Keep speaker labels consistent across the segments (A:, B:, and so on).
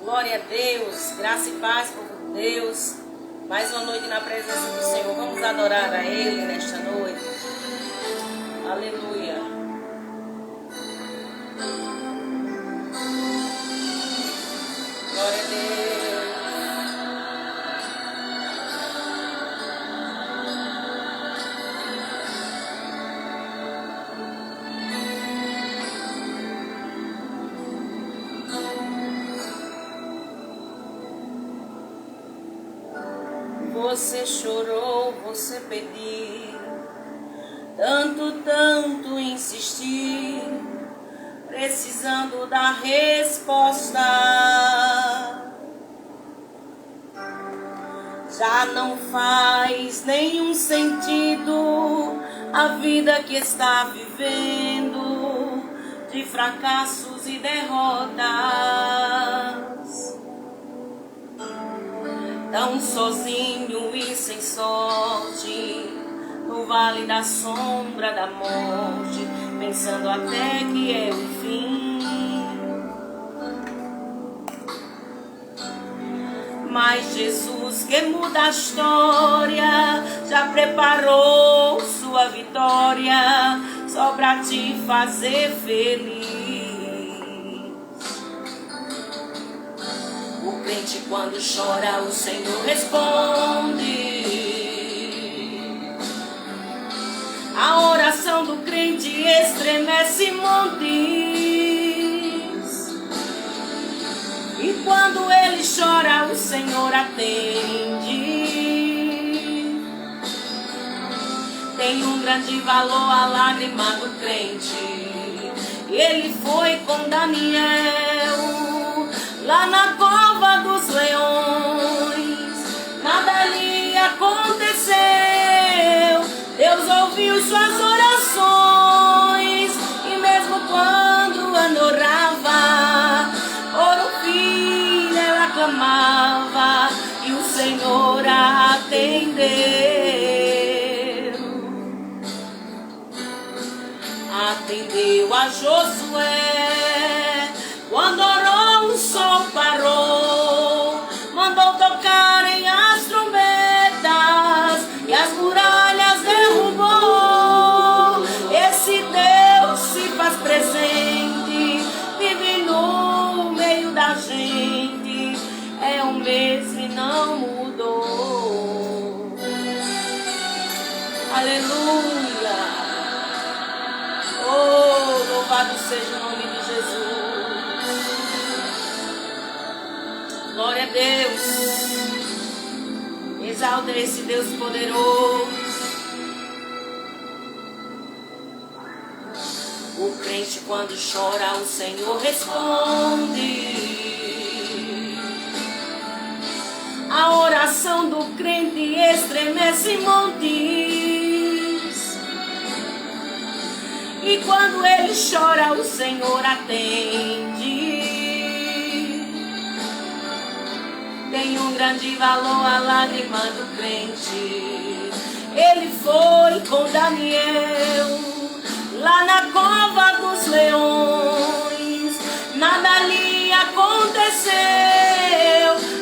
A: Glória a Deus, graça e paz, povo de Deus. Mais uma noite na presença do Senhor. Vamos adorar a Ele nesta noite. Aleluia. Glória a Deus. Você chorou, você pediu, tanto insistir, precisando da resposta. Já não faz nenhum sentido a vida que está vivendo, de fracassos e derrotas. Tão sozinho e sem sorte, no vale da sombra da morte, pensando até que é o fim. Mas Jesus, que muda a história, já preparou sua vitória, só pra te fazer feliz. O crente quando chora, o Senhor responde. A oração do crente estremece montes. E quando ele chora, o Senhor atende. Tem um grande valor a lágrima do crente. Ele foi com Daniel lá na cova dos leões, nada lhe aconteceu. Deus ouviu suas orações, e mesmo quando adorava, por um filho ela clamava, e o Senhor a atendeu. Atendeu a Josué, quando orou o sol parou, mandou tocarem as trombetas e as muralhas derrubou. Esse Deus se faz presente, vive no meio da gente, é o mesmo e não mudou. Aleluia. Oh, louvado seja o nome de Jesus. Glória a Deus. Exalta esse Deus poderoso. O crente quando chora, o Senhor responde. A oração do crente estremece montes. E quando ele chora, o Senhor atende. Tem um grande valor a lágrima do crente. Ele foi com Daniel lá na cova dos leões, nada lhe aconteceu.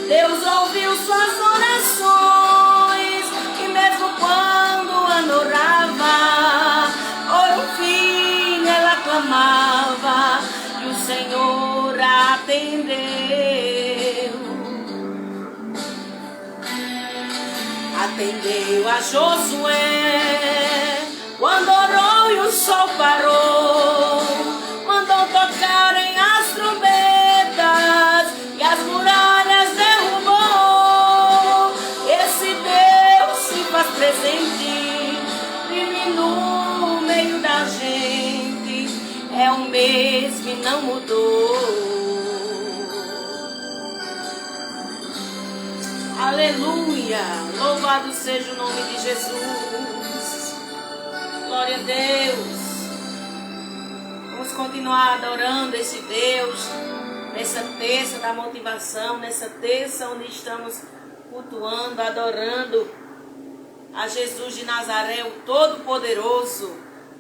A: Deus ouviu suas orações, e mesmo quando adorava, por um filho ela clamava, e o Senhor a atendeu. Atendeu a Josué, quando orou e o sol parou, mandou tocarem as trombetas e as muralhas derrubou. Esse Deus se faz presente, vive no meio da gente, é o mesmo e não mudou. Aleluia, louvado seja o nome de Jesus. Glória a Deus. Vamos continuar adorando esse Deus nessa terça da motivação, nessa terça onde estamos cultuando, adorando a Jesus de Nazaré, o Todo-Poderoso,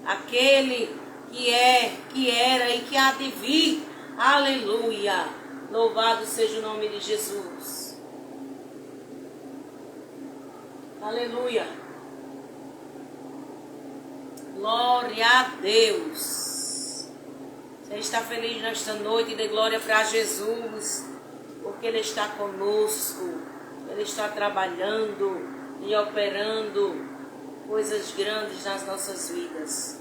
A: aquele que é, que era e que há de vir. Aleluia. Louvado seja o nome de Jesus. Aleluia. Glória a Deus. Você está feliz nesta noite? Dê glória para Jesus, porque Ele está conosco. Ele está trabalhando e operando coisas grandes nas nossas vidas.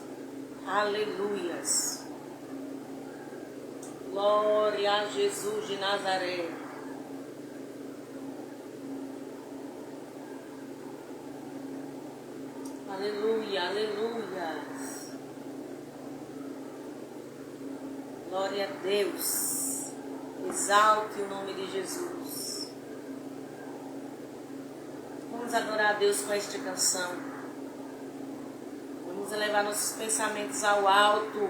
A: Aleluias. Glória a Jesus de Nazaré. Aleluia, aleluia. Glória a Deus. Exalte o nome de Jesus. Vamos adorar a Deus com esta canção. Vamos elevar nossos pensamentos ao alto.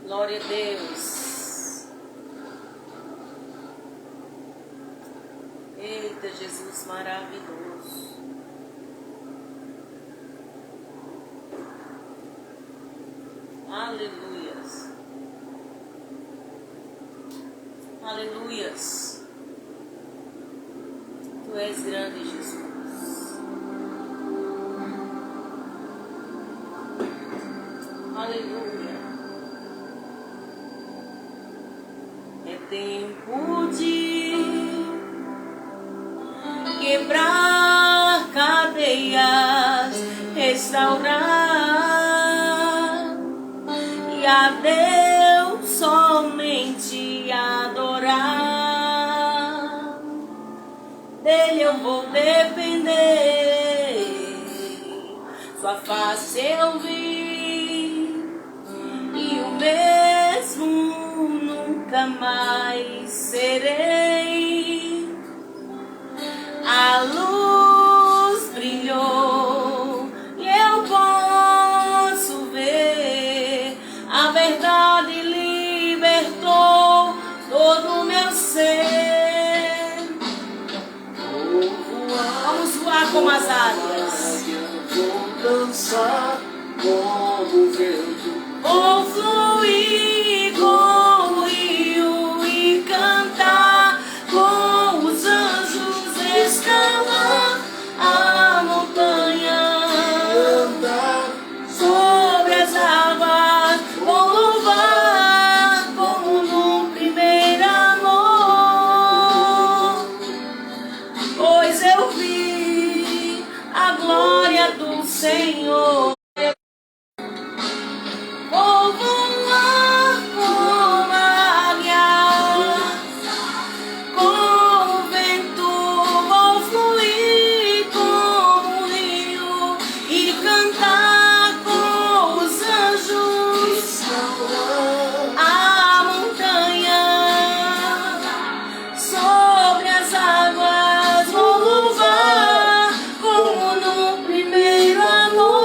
A: Glória a Deus. Eita, Jesus maravilhoso. Aleluias. Aleluias. Tu és grande, Jesus. Aleluia. É tempo de quebrar cadeias, restaurar e a Deus somente adorar. Dele eu vou depender, sua face eu vi e o mesmo nunca mais serei. A luz brilhou e eu posso ver, a verdade libertou todo o meu ser. Vamos voar como as águias,
B: vou dançar como o vento,
A: vou fluir com o rio e cantar com os anjos, escalar a montanha,
B: andar
A: sobre as águas, vou louvar como no primeiro amor, pois eu vi a glória do Senhor. Vou voar como águia, como o vento, vou fluir como o rio e cantar com os anjos a montanha, sobre as águas vou louvar como no primeiro amor,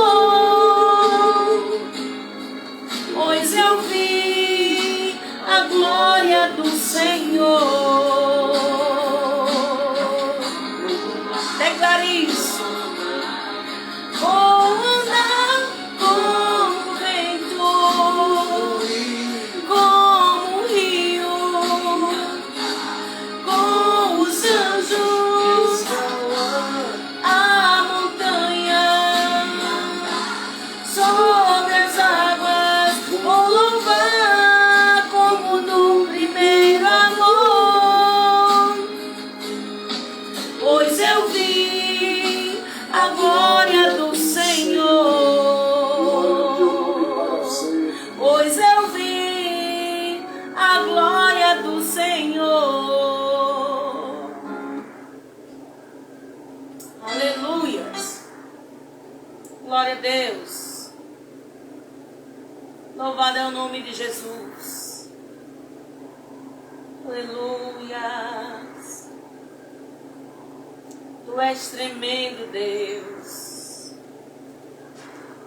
A: pois eu vi a glória do Senhor. Declare isso. Vou andar como o vento, como o rio, com os anjos, a montanha, sobre as águas, vou louvar como no primeiro amor, pois eu vi a glória do Senhor, pois eu vi a glória do Senhor. Aleluias. Glória a Deus. Louvado é o nome de Jesus. Aleluias. Tu és tremendo, Deus.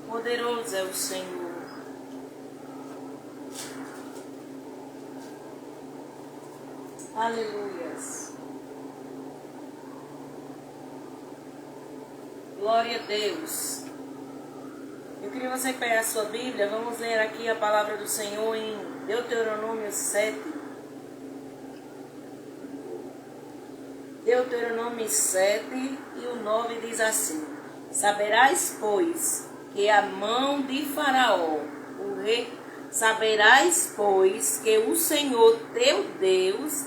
A: Poderoso é o Senhor. Aleluias. Glória a Deus. Eu queria você pegar a sua Bíblia. Vamos ler aqui a palavra do Senhor em Deuteronômio 7. Deuteronômio 7 e o 9 diz assim: saberás, pois, que a mão de Faraó, o rei, saberás, pois, que o Senhor teu Deus,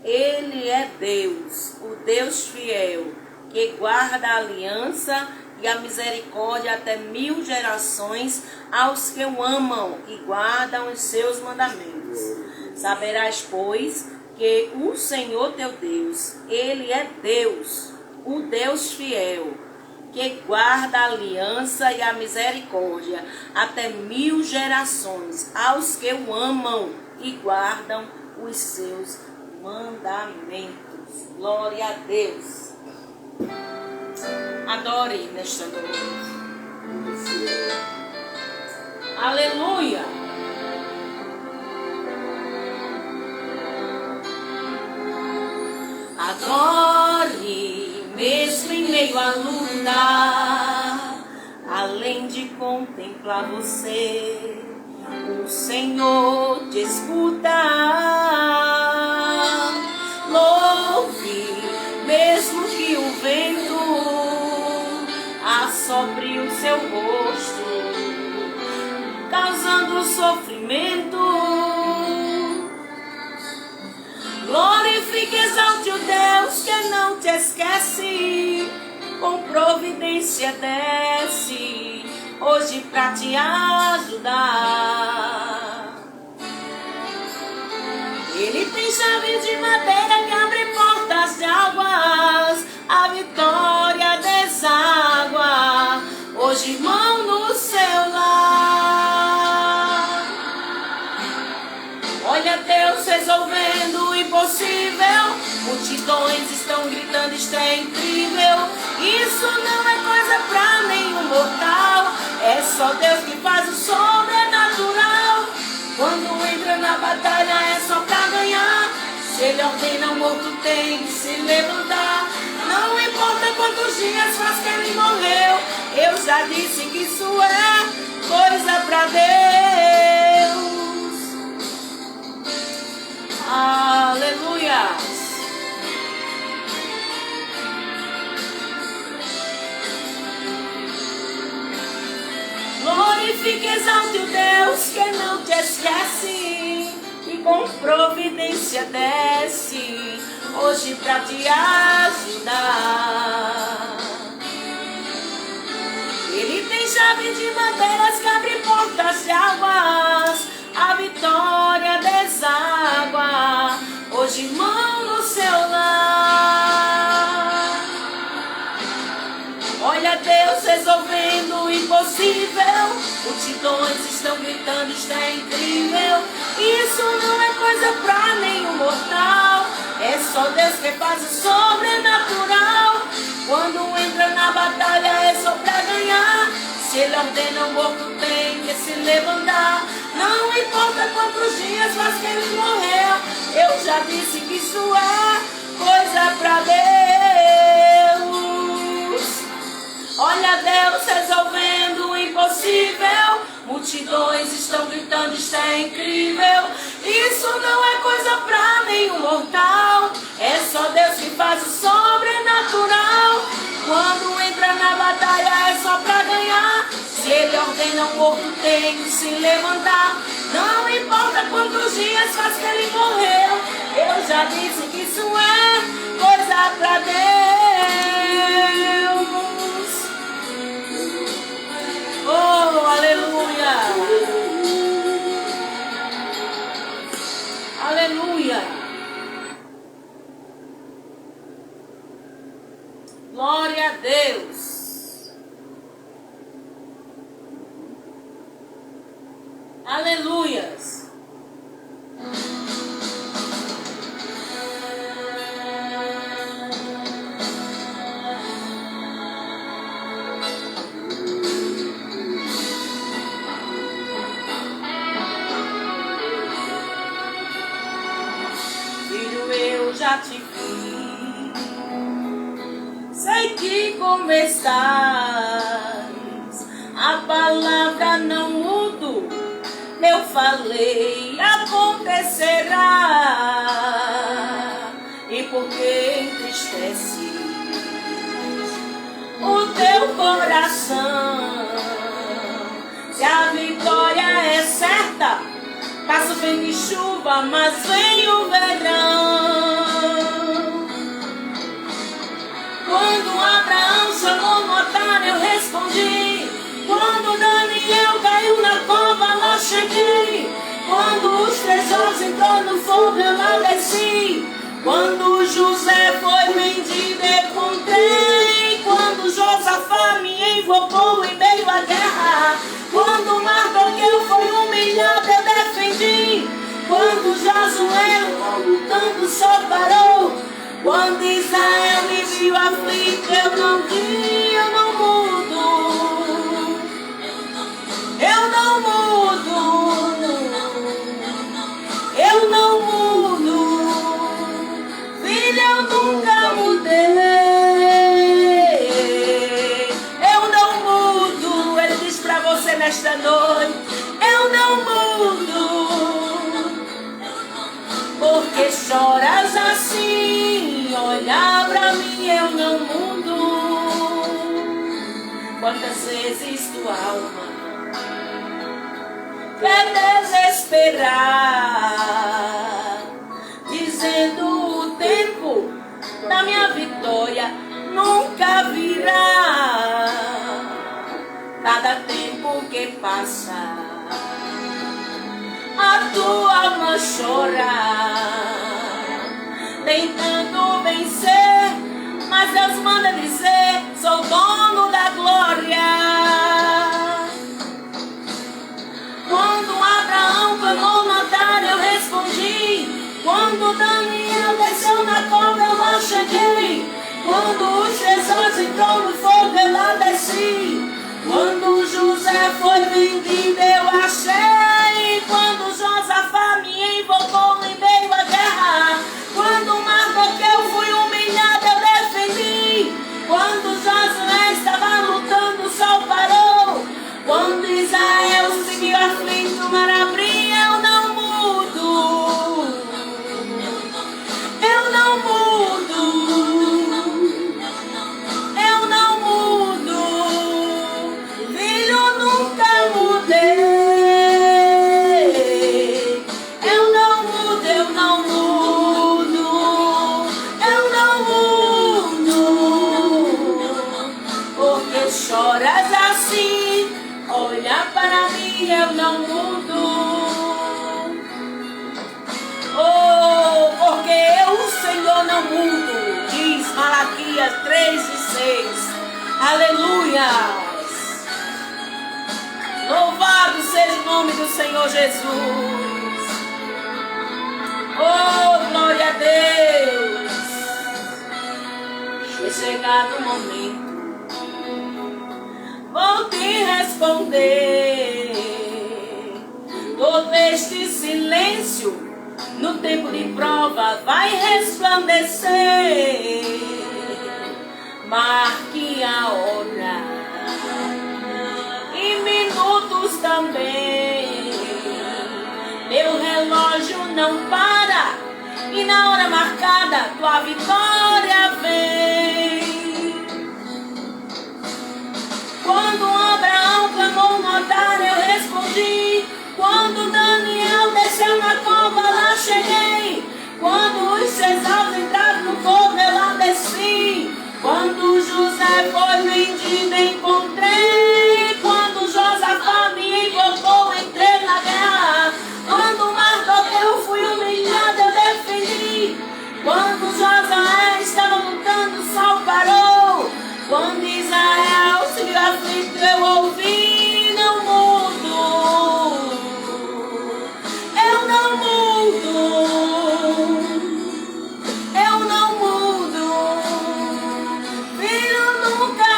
A: Ele é Deus, o Deus fiel, que guarda a aliança e a misericórdia até 1000 gerações aos que o amam e guardam os seus mandamentos. Saberás, pois, que o Senhor teu Deus, Ele é Deus, o Deus fiel, que guarda a aliança e a misericórdia até 1000 gerações aos que o amam e guardam os seus mandamentos. Glória a Deus. Adore nesta noite. Aleluia. Adore, mesmo em meio à luta, além de contemplar você, o Senhor te escuta. Louve, mesmo que o vento assopre o seu rosto, causando sofrimento. Glorifique, exalte o Deus que não te esquece, com providência desce hoje pra te ajudar. Ele tem chave de madeira que abre portas de águas, a vitória deságua hoje, irmão, no seu lar. Olha Deus resolvendo o impossível, multidões estão gritando, isto é incrível. Isso não é coisa pra nenhum mortal, é só Deus que faz o sobrenatural. Quando entra na batalha é só pra ganhar, se Ele ordena o morto tem que se levantar. Não importa quantos dias faz que ele morreu, eu já disse que isso é coisa pra Deus. Aleluia. Glorifique, exalte o Deus que não te esquece e com providência desce hoje pra te ajudar. Ele tem chave de madeiras que abre portas de águas, a vitória deságua hoje, irmão, no seu lar. Olha Deus resolvendo o impossível, multidões estão gritando, isto é incrível. Isso não é coisa pra nenhum mortal, é só Deus que faz o sobrenatural. Quando entra na batalha é só pra ganhar, se Ele ordena o morto tem que se levantar. Não importa quantos dias faz que ele morreu, eu já disse que isso é coisa pra Deus. Olha Deus resolvendo o impossível, multidões estão gritando, isto é incrível. Isso não é coisa pra nenhum mortal, é só Deus que faz o sobrenatural. Quando entra na batalha é só pra ganhar, se Ele ordena o morto tem que se levantar. Não importa quantos dias faz que ele morreu, eu já disse que isso é coisa pra Deus. Oh, aleluia. Aleluia. Glória a Deus. Aleluias. Filho, eu já te vi, sei que como estás, a palavra não mudo, eu falei, acontecerá. E porque entristece o teu coração. Se a vitória é certa, passa o vento e chuva, mas vem o verão. Quando Abraão chamou no altar, eu respondi. Quando Daniel caiu na cova, lá cheguei. Quando os tesouros entrou no fogo, eu lá desci. Quando José foi vendido, encontrei. Quando Josafá me invocou em meio à guerra. Quando Mardoqueu foi humilhado, eu defendi. Quando Josué lutando só parou. Quando Israel me viu aflito, eu não vi, eu não mudo. Eu não mudo. Eu não mudo. Filho, eu nunca mudei. Eu não mudo. Ele diz pra você nesta noite: eu não mudo. Porque choras assim? Olha pra mim, eu não mudo. Quantas vezes tua alma quer desesperar, dizendo o tempo da minha vitória nunca virá. Cada tempo que passa, a tua alma chora, tentando vencer, mas Deus manda dizer: sou dono da glória. Quando Abraão clamou no altar, eu respondi. Quando Daniel desceu na cova, eu lá cheguei. Quando os tesouros entrou no fogo, eu lá desci. Quando José foi vendido, eu achei. Quando Josafá me invocou em meio à guerra. Quando Mardoqueu fui humilhado, eu defendi. Quando Josué estava lutando, o sol parou. Quando Israel seguiu aflito, o mar abriu, eu não mudo. Eu não mudo. Eu não mudo. Filho, eu nunca mudei. Eu não mudo, eu não mudo. Eu não mudo. Porque choras assim? Olha para mim, eu não mudo. Oh, porque eu, o Senhor, não mudo. Diz Malaquias 3:6. Aleluia. Louvado seja o nome do Senhor Jesus. Oh, glória a Deus. É chegado o momento, vou te responder. Todo este silêncio no tempo de prova vai resplandecer. Marque a hora e minutos também. Meu relógio não para e na hora marcada tua vitória vem. Quando Abraão clamou no altar, eu respondi. Quando Daniel desceu na cova, lá cheguei. Quando os tesouros entraram no fogo, eu lá desci. Quando José foi vendido, encontrei. Quando Josafá me invocou, entrei na guerra. Quando Mardoqueu fui humilhado, eu defendi. Quando Josué estava lutando, o sol parou. Quando Israel se viu aflito, eu ouvi, não mudo. Eu não mudo. Eu não mudo. Filho, nunca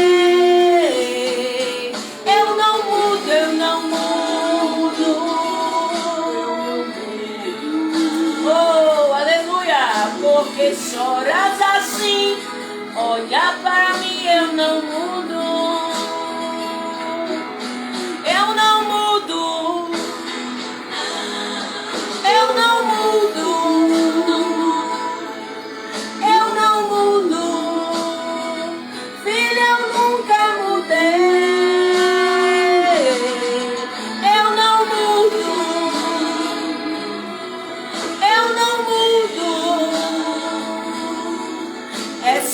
A: mudei. Eu não mudo, eu não mudo. Oh, aleluia. Porque choras assim? Olha para mim, eu não mudo. Eu não mudo. Eu não mudo.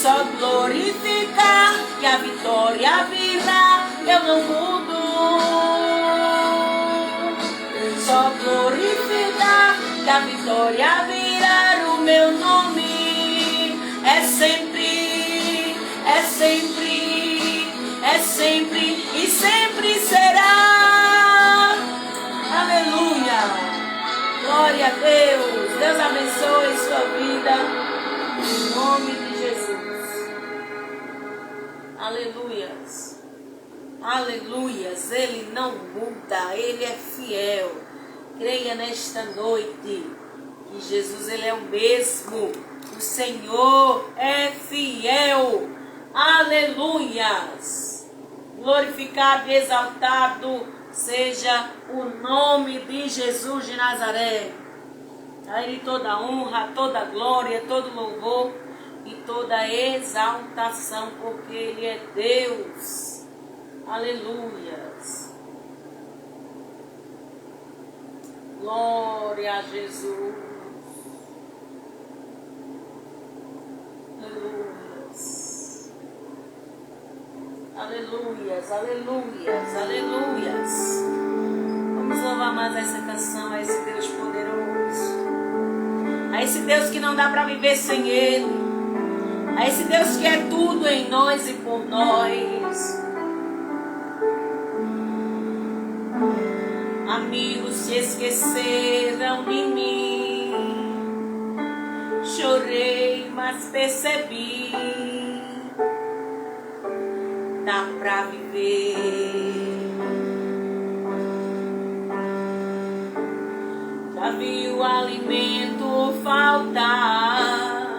A: só glorificar que a vitória virá, eu não mudo. Só glorificar que a vitória virá, o meu nome é sempre, é sempre, é sempre e sempre será. Aleluia! Glória a Deus! Deus abençoe sua vida, em nome de Jesus. Aleluias! Aleluias! Ele não muda, Ele é fiel. Creia nesta noite que Jesus, Ele é o mesmo. O Senhor é fiel. Aleluias! Glorificado e exaltado seja o nome de Jesus de Nazaré. A Ele toda honra, toda glória, todo louvor e toda exaltação, porque Ele é Deus. Aleluias. Glória a Jesus. Aleluias. Aleluias, aleluias, aleluias. Vamos louvar mais essa canção, a esse Deus poderoso. A esse Deus que não dá para viver sem Ele. A esse Deus que é tudo em nós e por nós. Amigos se esqueceram de mim. Chorei, mas percebi. Dá pra viver. Já vi o alimento faltar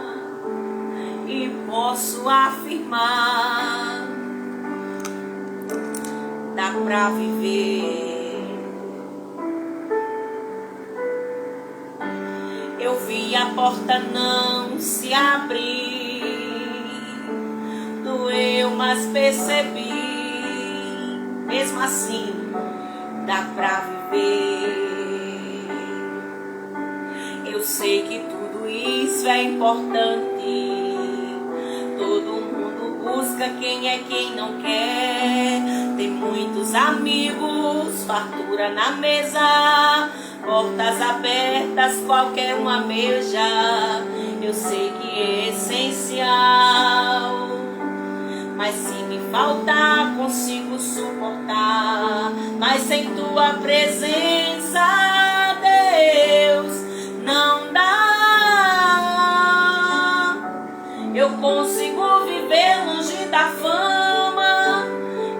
A: e posso afirmar, dá pra viver. Eu vi a porta não se abrir, doeu, mas percebi, mesmo assim, dá pra viver. Eu sei que tudo isso é importante. Todo mundo busca quem é quem não quer. Tem muitos amigos, fartura na mesa, portas abertas, qualquer um almeja. Eu sei que é essencial, mas se me faltar, consigo suportar. Mas sem tua presença, Deus, não dá. Eu consigo viver longe da fama,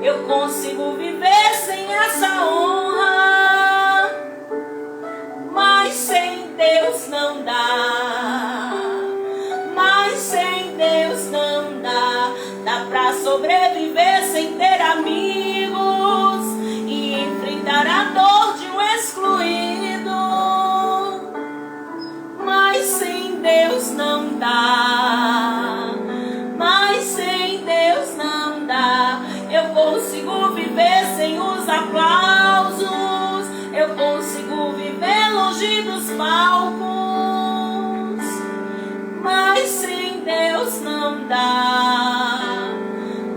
A: eu consigo viver sem essa honra, mas sem Deus não dá. Mas sem Deus não dá. Dá pra sobreviver sem ter amigos e enfrentar a dor de um excluído, mas sem Deus não dá. Mas sem Deus não dá. Eu consigo viver sem os aplausos, eu consigo viver longe dos palcos, mas sem Deus não dá.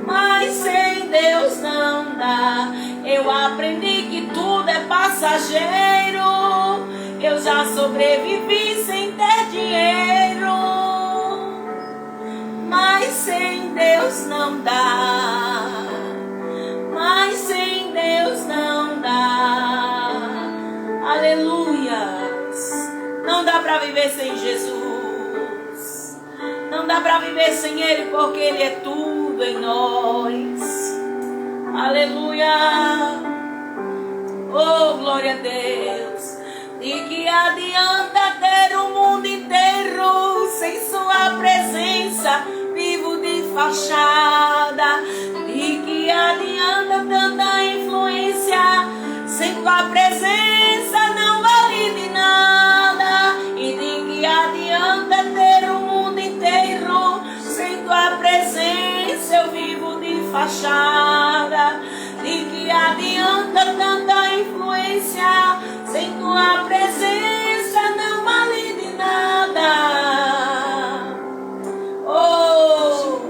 A: Mas sem Deus não dá. Eu aprendi que tudo é passageiro. Eu já sobrevivi sem ter dinheiro, mas sem Deus não dá. Mas sem Deus não dá. Aleluias. Não dá para viver sem Jesus. Não dá para viver sem Ele, porque Ele é tudo em nós. Aleluia. Oh, glória a Deus. De que adianta ter o mundo inteiro sem sua presença, vivo de fachada? De que adianta tanta influência sem tua presença, não vale de nada? E de que adianta ter o mundo inteiro sem tua presença, eu vivo de fachada? De que adianta tanta influência sem tua presença, não vale de nada? Oh,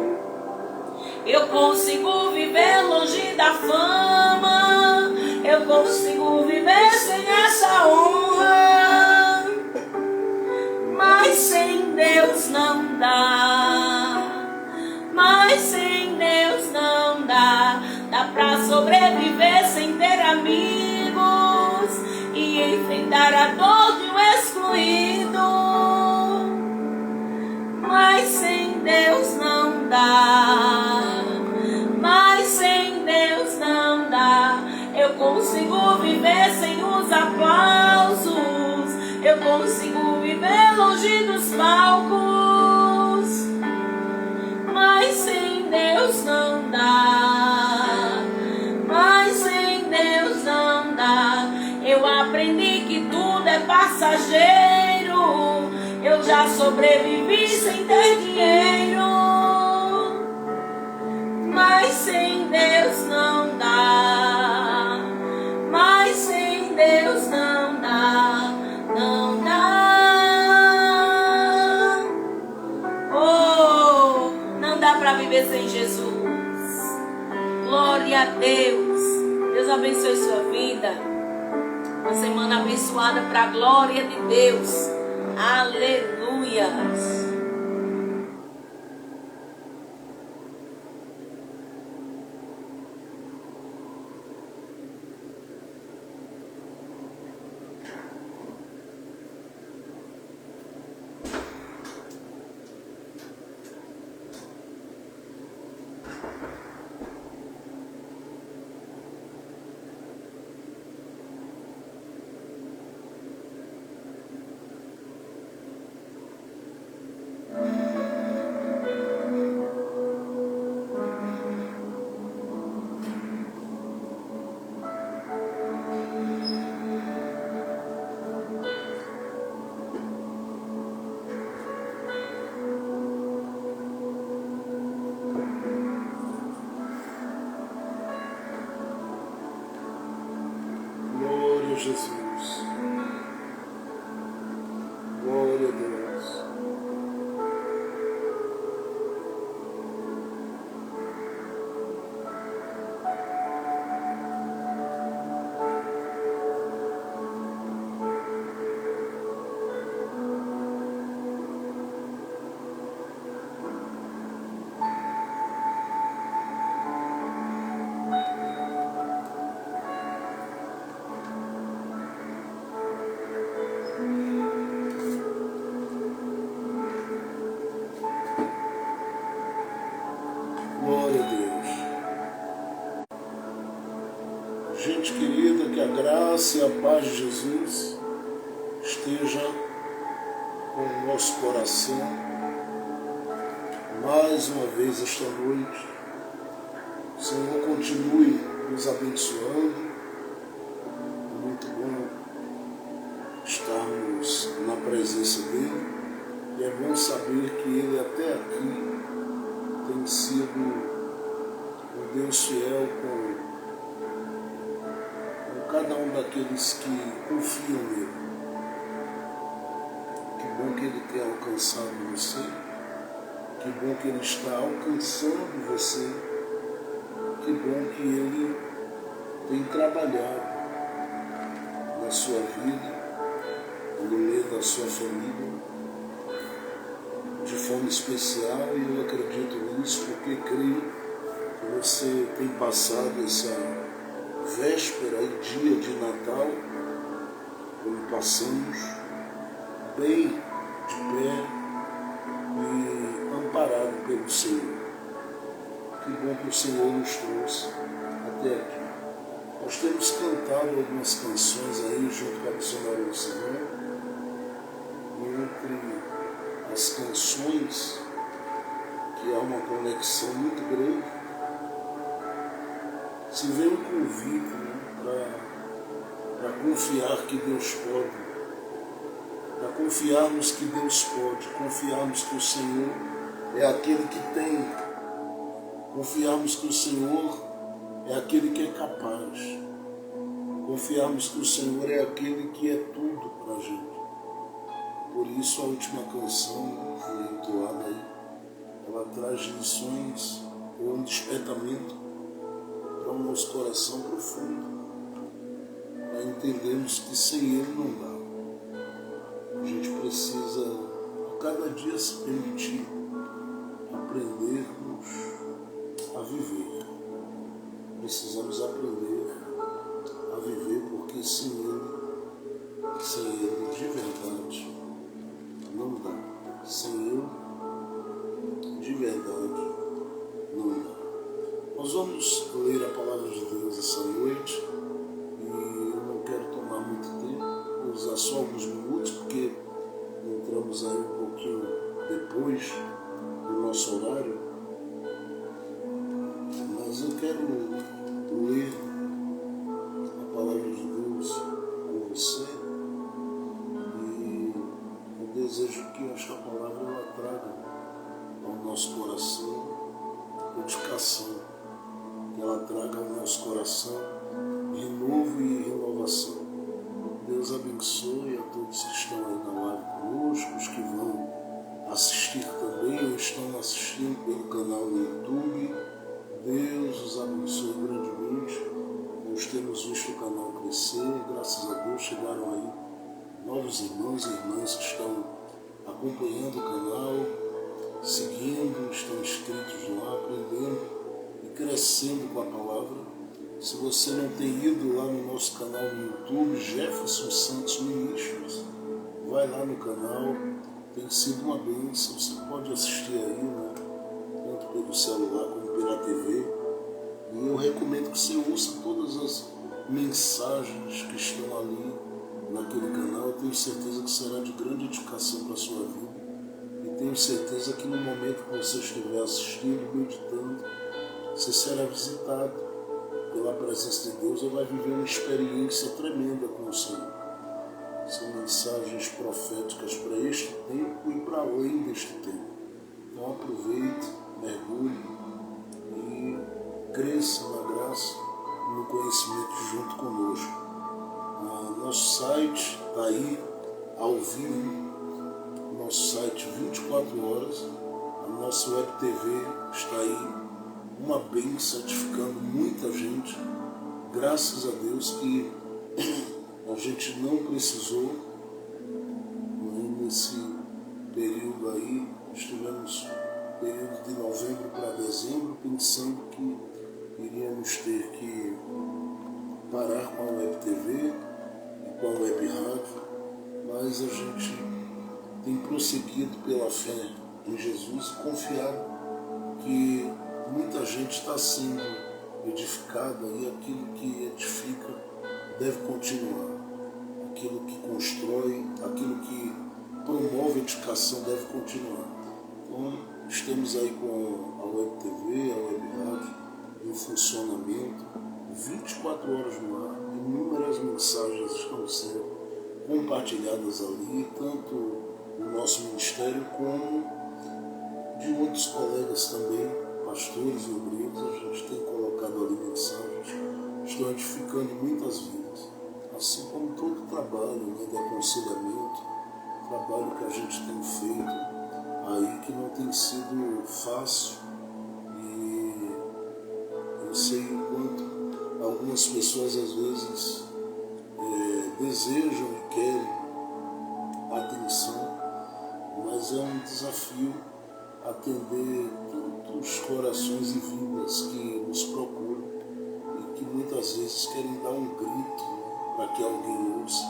A: consigo viver longe dos palcos, mas sem Deus não dá, mas sem Deus não dá. Eu aprendi que tudo é passageiro, eu já sobrevivi sem ter dinheiro, mas sem Deus não dá, mas sem Deus não dá, não dá. Oh, não dá para viver sem Jesus. Glória a Deus. Deus abençoe sua vida. Uma semana abençoada para a glória de Deus. Aleluias.
B: Jesus. Glória a Deus. Glória a Deus. Gente querida, que a graça e a paz de Jesus esteja com o nosso coração mais uma vez esta noite. O Senhor continue nos abençoando. É muito bom estarmos na presença dEle e é bom saber que Ele até aqui tem sido um Deus fiel com cada um daqueles que confiam nele. Que bom que Ele tem alcançado você, que bom que Ele está alcançando você, que bom que Ele tem trabalhado na sua vida, no meio da sua família, de forma especial, e eu acredito nisso porque creio que você tem passado essa véspera e dia de Natal, como passamos, bem de pé e amparado pelo Senhor. Que bom que o Senhor nos trouxe até aqui. Nós temos cantado algumas canções aí junto com a missionária do Senhor, e entre as canções, que há uma conexão muito grande, se vê um convite, né, para confiar que Deus pode, para confiarmos que Deus pode, confiarmos que o Senhor é aquele que tem, confiarmos que o Senhor é aquele que é capaz, confiarmos que o Senhor é aquele que é tudo para a gente. Por isso a última canção que foi entoada aí, ela traz lições ou um despertamento para o nosso coração profundo, para entendermos que sem Ele não dá. A gente precisa a cada dia se permitir aprendermos a viver. Precisamos aprender a viver, porque sem Ele de verdade não dá. Sem Ele de verdade não dá. Nós vamos ler a palavra de Deus essa noite e eu não quero tomar muito tempo, vou usar só alguns minutos, porque estamos aí um pouquinho depois do nosso horário, mas eu quero ler a palavra de Deus com você e eu desejo que esta palavra ela traga ao nosso coração edificação, que ela traga ao nosso coração renovo e renovação. Deus abençoe a todos que estão aí na live conosco, os que vão assistir também ou estão assistindo pelo canal no YouTube. Deus os abençoe grandemente. Nós temos visto o canal crescer, graças a Deus chegaram aí novos irmãos e irmãs que estão acompanhando o canal, seguindo, estão inscritos lá, aprendendo e crescendo com a palavra. Se você não tem ido lá no nosso canal no YouTube, Jefferson Santos Ministros, vai lá no canal, tem sido uma bênção, você pode assistir aí, né? Tanto pelo celular como pela TV. E eu recomendo que você ouça todas as mensagens que estão ali naquele canal. Eu tenho certeza que será de grande edificação para a sua vida. E tenho certeza que no momento que você estiver assistindo, meditando, você será visitado pela presença de Deus e vai viver uma experiência tremenda com o Senhor. São mensagens proféticas para este tempo e para além deste tempo. Então aproveite, mergulhe e cresça na graça e no conhecimento junto conosco. Nosso site está aí ao vivo, nosso site 24 horas, a nossa web TV está aí, uma bênção, edificando muita gente, graças a Deus que a gente não precisou, nesse período aí, estivemos período de novembro para dezembro, pensando que iríamos ter que parar com a web TV e com a web rádio, mas a gente tem prosseguido pela fé em Jesus e confiado que muita gente está sendo edificada e aquilo que edifica deve continuar. Aquilo que constrói, aquilo que promove a edificação deve continuar. Então, estamos aí com a Web TV, a Web Rádio em funcionamento, 24 horas no ar, inúmeras mensagens estão sendo compartilhadas ali, tanto do nosso ministério como de outros colegas também, pastores e obreiros. A gente tem colocado ali mensagens, estão edificando muitas vidas, assim como todo o trabalho, né, de aconselhamento, trabalho que a gente tem feito aí, que não tem sido fácil, e eu sei o quanto algumas pessoas às vezes desejam e querem atenção, mas é um desafio atender tantos corações e vidas que nos procuram e que muitas vezes querem dar um grito para que alguém ouça.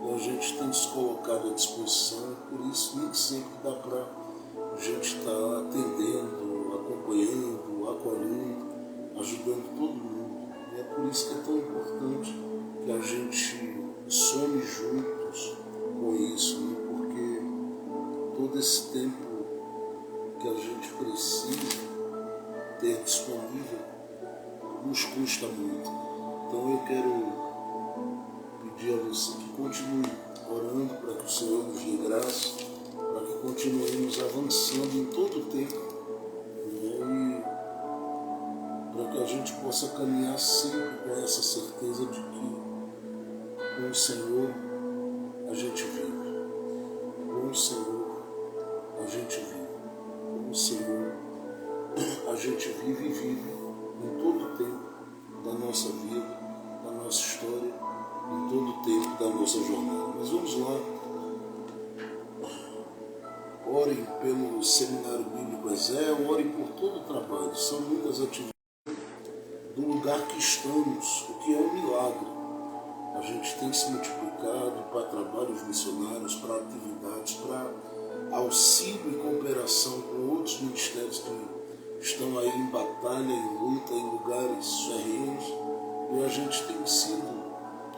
B: E a gente tem se colocado à disposição, por isso nem sempre dá para a gente estar atendendo, acompanhando, acolhendo, ajudando todo mundo. E é por isso que é tão importante que a gente some juntos com isso, né? Porque todo esse tempo que a gente precisa ter disponível nos custa muito. Então eu quero pedir a você que continue orando para que o Senhor nos dê graça, para que continuemos avançando em todo o tempo, né? E para que a gente possa caminhar sempre com essa certeza de que com o Senhor a gente vive, com o Senhor a gente vive. O Senhor, a gente vive e vive em todo o tempo da nossa vida, da nossa história, em todo o tempo da nossa jornada. Mas vamos lá, orem pelo Seminário Bíblico Ezel, orem por todo o trabalho, são muitas atividades do lugar que estamos, o que é um milagre. A gente tem se multiplicado para trabalhos missionários, para atividades, para auxílio e cooperação com outros ministérios que estão aí em batalha, em luta, em lugares ferrenhos, e a gente tem sido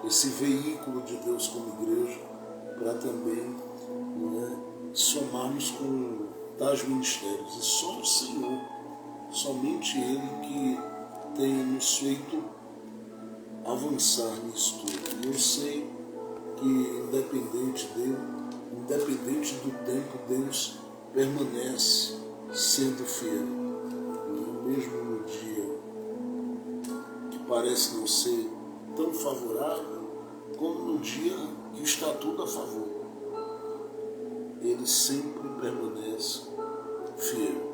B: esse veículo de Deus como igreja para também, né, somarmos com tais ministérios. E só o Senhor, somente Ele que tem nos feito avançar nisso tudo. E eu sei que independente do tempo, Deus permanece sendo fiel. Mesmo no dia que parece não ser tão favorável, como no dia que está tudo a favor, Ele sempre permanece fiel.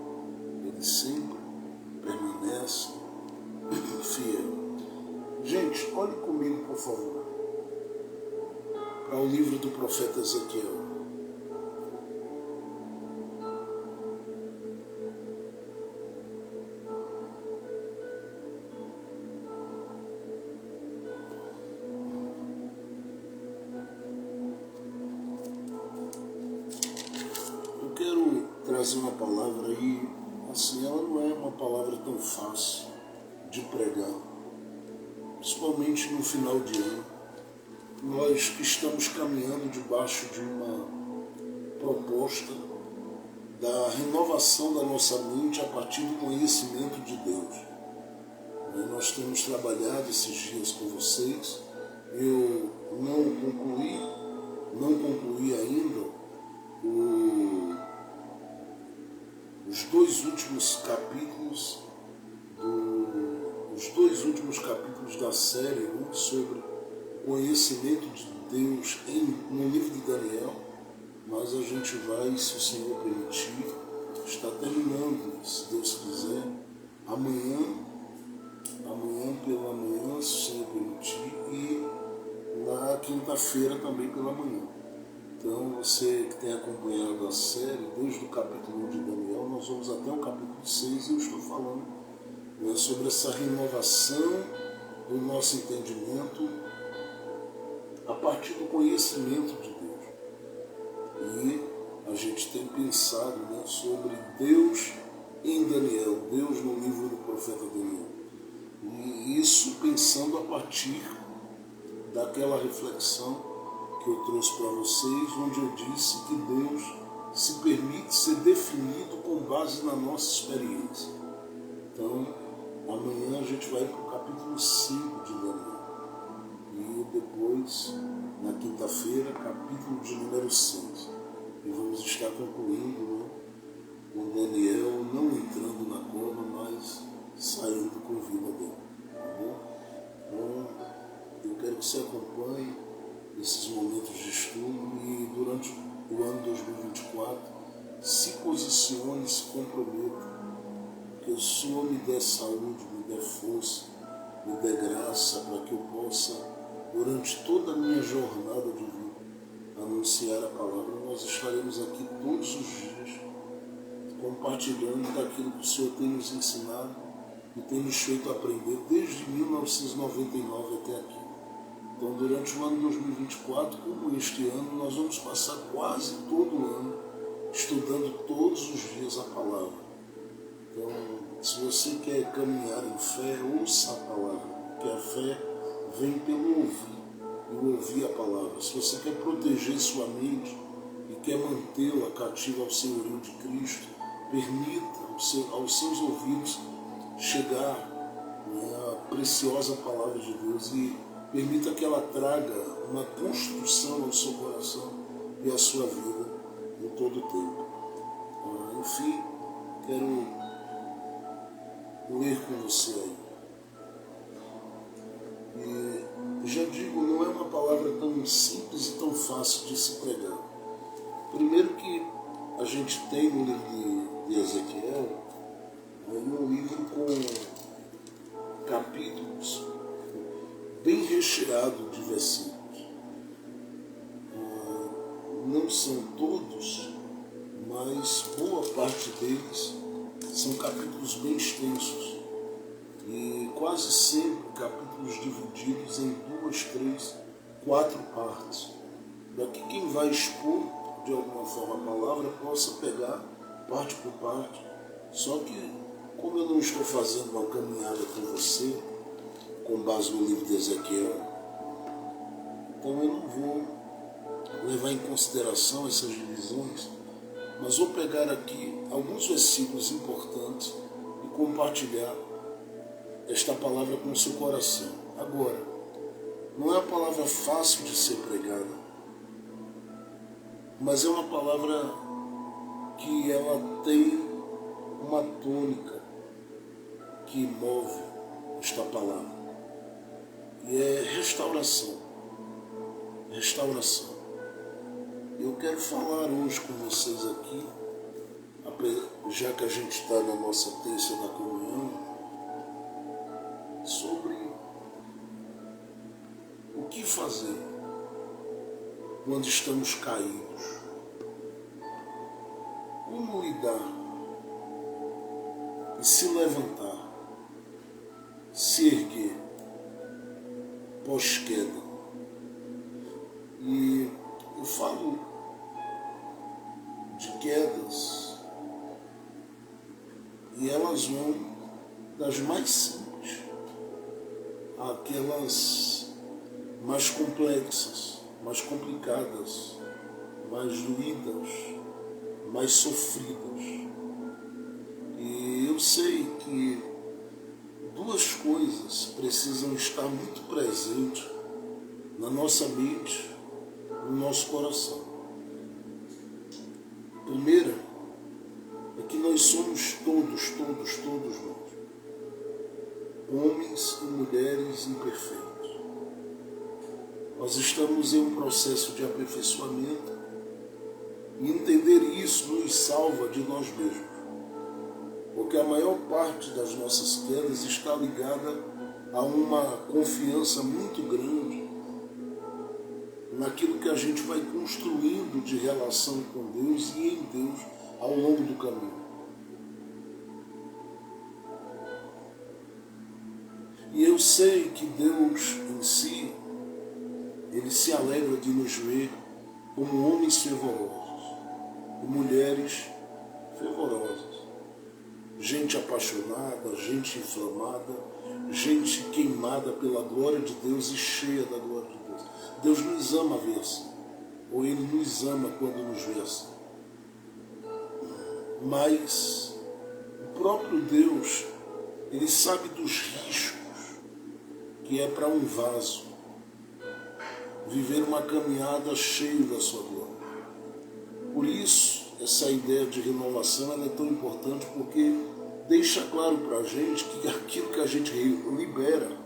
B: Ele sempre permanece fiel. Gente, olhe comigo, por favor, para o livro do profeta Ezequiel. Eu quero trazer uma palavra aí, assim, ela não é uma palavra tão fácil de pregar, principalmente no final de ano. Nós que estamos caminhando debaixo de uma proposta da renovação da nossa mente a partir do conhecimento de Deus. Nós temos trabalhado esses dias com vocês. Eu não concluí ainda os dois últimos capítulos da série, né, sobre conhecimento de Deus no livro de Daniel, mas a gente vai, se o Senhor permitir, estar terminando, se Deus quiser, amanhã pela manhã, se o Senhor permitir, e na quinta-feira também pela manhã. Então, você que tem acompanhado a série, desde o capítulo 1 de Daniel, nós vamos até o capítulo 6, e eu estou falando, né, sobre essa renovação do nosso entendimento a partir do conhecimento de Deus. E a gente tem pensado, né, sobre Deus em Daniel, Deus no livro do profeta Daniel. E isso pensando a partir daquela reflexão que eu trouxe para vocês, onde eu disse que Deus se permite ser definido com base na nossa experiência. Então, amanhã a gente vai para o capítulo 5 de Daniel. E depois, na quinta-feira, capítulo de número 6. E vamos estar concluindo, né, com Daniel não entrando na cova, mas saindo com vida dele. Tá bom? Então, eu quero que você acompanhe esses momentos de estudo e durante o ano 2024 se posicione, se comprometa, que o Senhor me dê saúde, me dê força, me dê graça para que eu possa, durante toda a minha jornada de vida, anunciar a palavra. Nós estaremos aqui todos os dias compartilhando daquilo que o Senhor tem nos ensinado e tem nos feito aprender desde 1999 até aqui. Então, durante o ano 2024, como este ano, nós vamos passar quase todo o ano estudando todos os dias a palavra. Então, se você quer caminhar em fé, ouça a palavra, porque a fé vem pelo ouvir, e ouvir a palavra. Se você quer proteger sua mente e quer mantê-la cativa ao senhorio de Cristo, permita aos seus ouvidos chegar, né, a preciosa palavra de Deus e permita que ela traga uma construção ao seu coração e à sua vida em todo o tempo. Enfim, quero ler com você aí. E já digo, não é uma palavra tão simples e tão fácil de se pregar. Primeiro que a gente tem no livro de Ezequiel, um livro com capítulos bem recheado de versículos. Não são todos, mas boa parte deles são capítulos bem extensos e quase sempre capítulos divididos em 2, 3, 4 partes, para que quem vai expor de alguma forma a palavra possa pegar parte por parte. Só que, como eu não estou fazendo uma caminhada com você com base no livro de Ezequiel, então eu não vou levar em consideração essas divisões mas vou pegar aqui alguns versículos importantes e compartilhar esta palavra com o seu coração. Agora, não é uma palavra fácil de ser pregada, mas é uma palavra que ela tem uma tônica que move esta palavra. E é restauração. Restauração. Eu quero falar hoje com vocês aqui, já que a gente está na nossa terça da comunhão, sobre o que fazer quando estamos caídos. Como lidar e se levantar, se erguer pós-queda. E eu falo de quedas e elas vão das mais simples àquelas mais complexas, mais complicadas, mais doídas, mais sofridas. E eu sei que duas coisas precisam estar muito presentes na nossa mente, no nosso coração. Primeira é que nós somos todos nós, homens e mulheres imperfeitos. Nós estamos em um processo de aperfeiçoamento e entender isso nos salva de nós mesmos. Porque a maior parte das nossas quedas está ligada a uma confiança muito grande naquilo que a gente vai construindo de relação com Deus e em Deus ao longo do caminho. E eu sei que Deus em si, Ele se alegra de nos ver como homens fervorosos e mulheres fervorosas. Gente apaixonada, gente inflamada, gente queimada pela glória de Deus e cheia da glória de Deus. Deus nos ama ver assim, ou Ele nos ama quando nos vê assim. Mas o próprio Deus, Ele sabe dos riscos que é para um vaso viver uma caminhada cheia da sua glória. Por isso, essa ideia de renovação ela é tão importante, porque deixa claro para a gente que aquilo que a gente libera,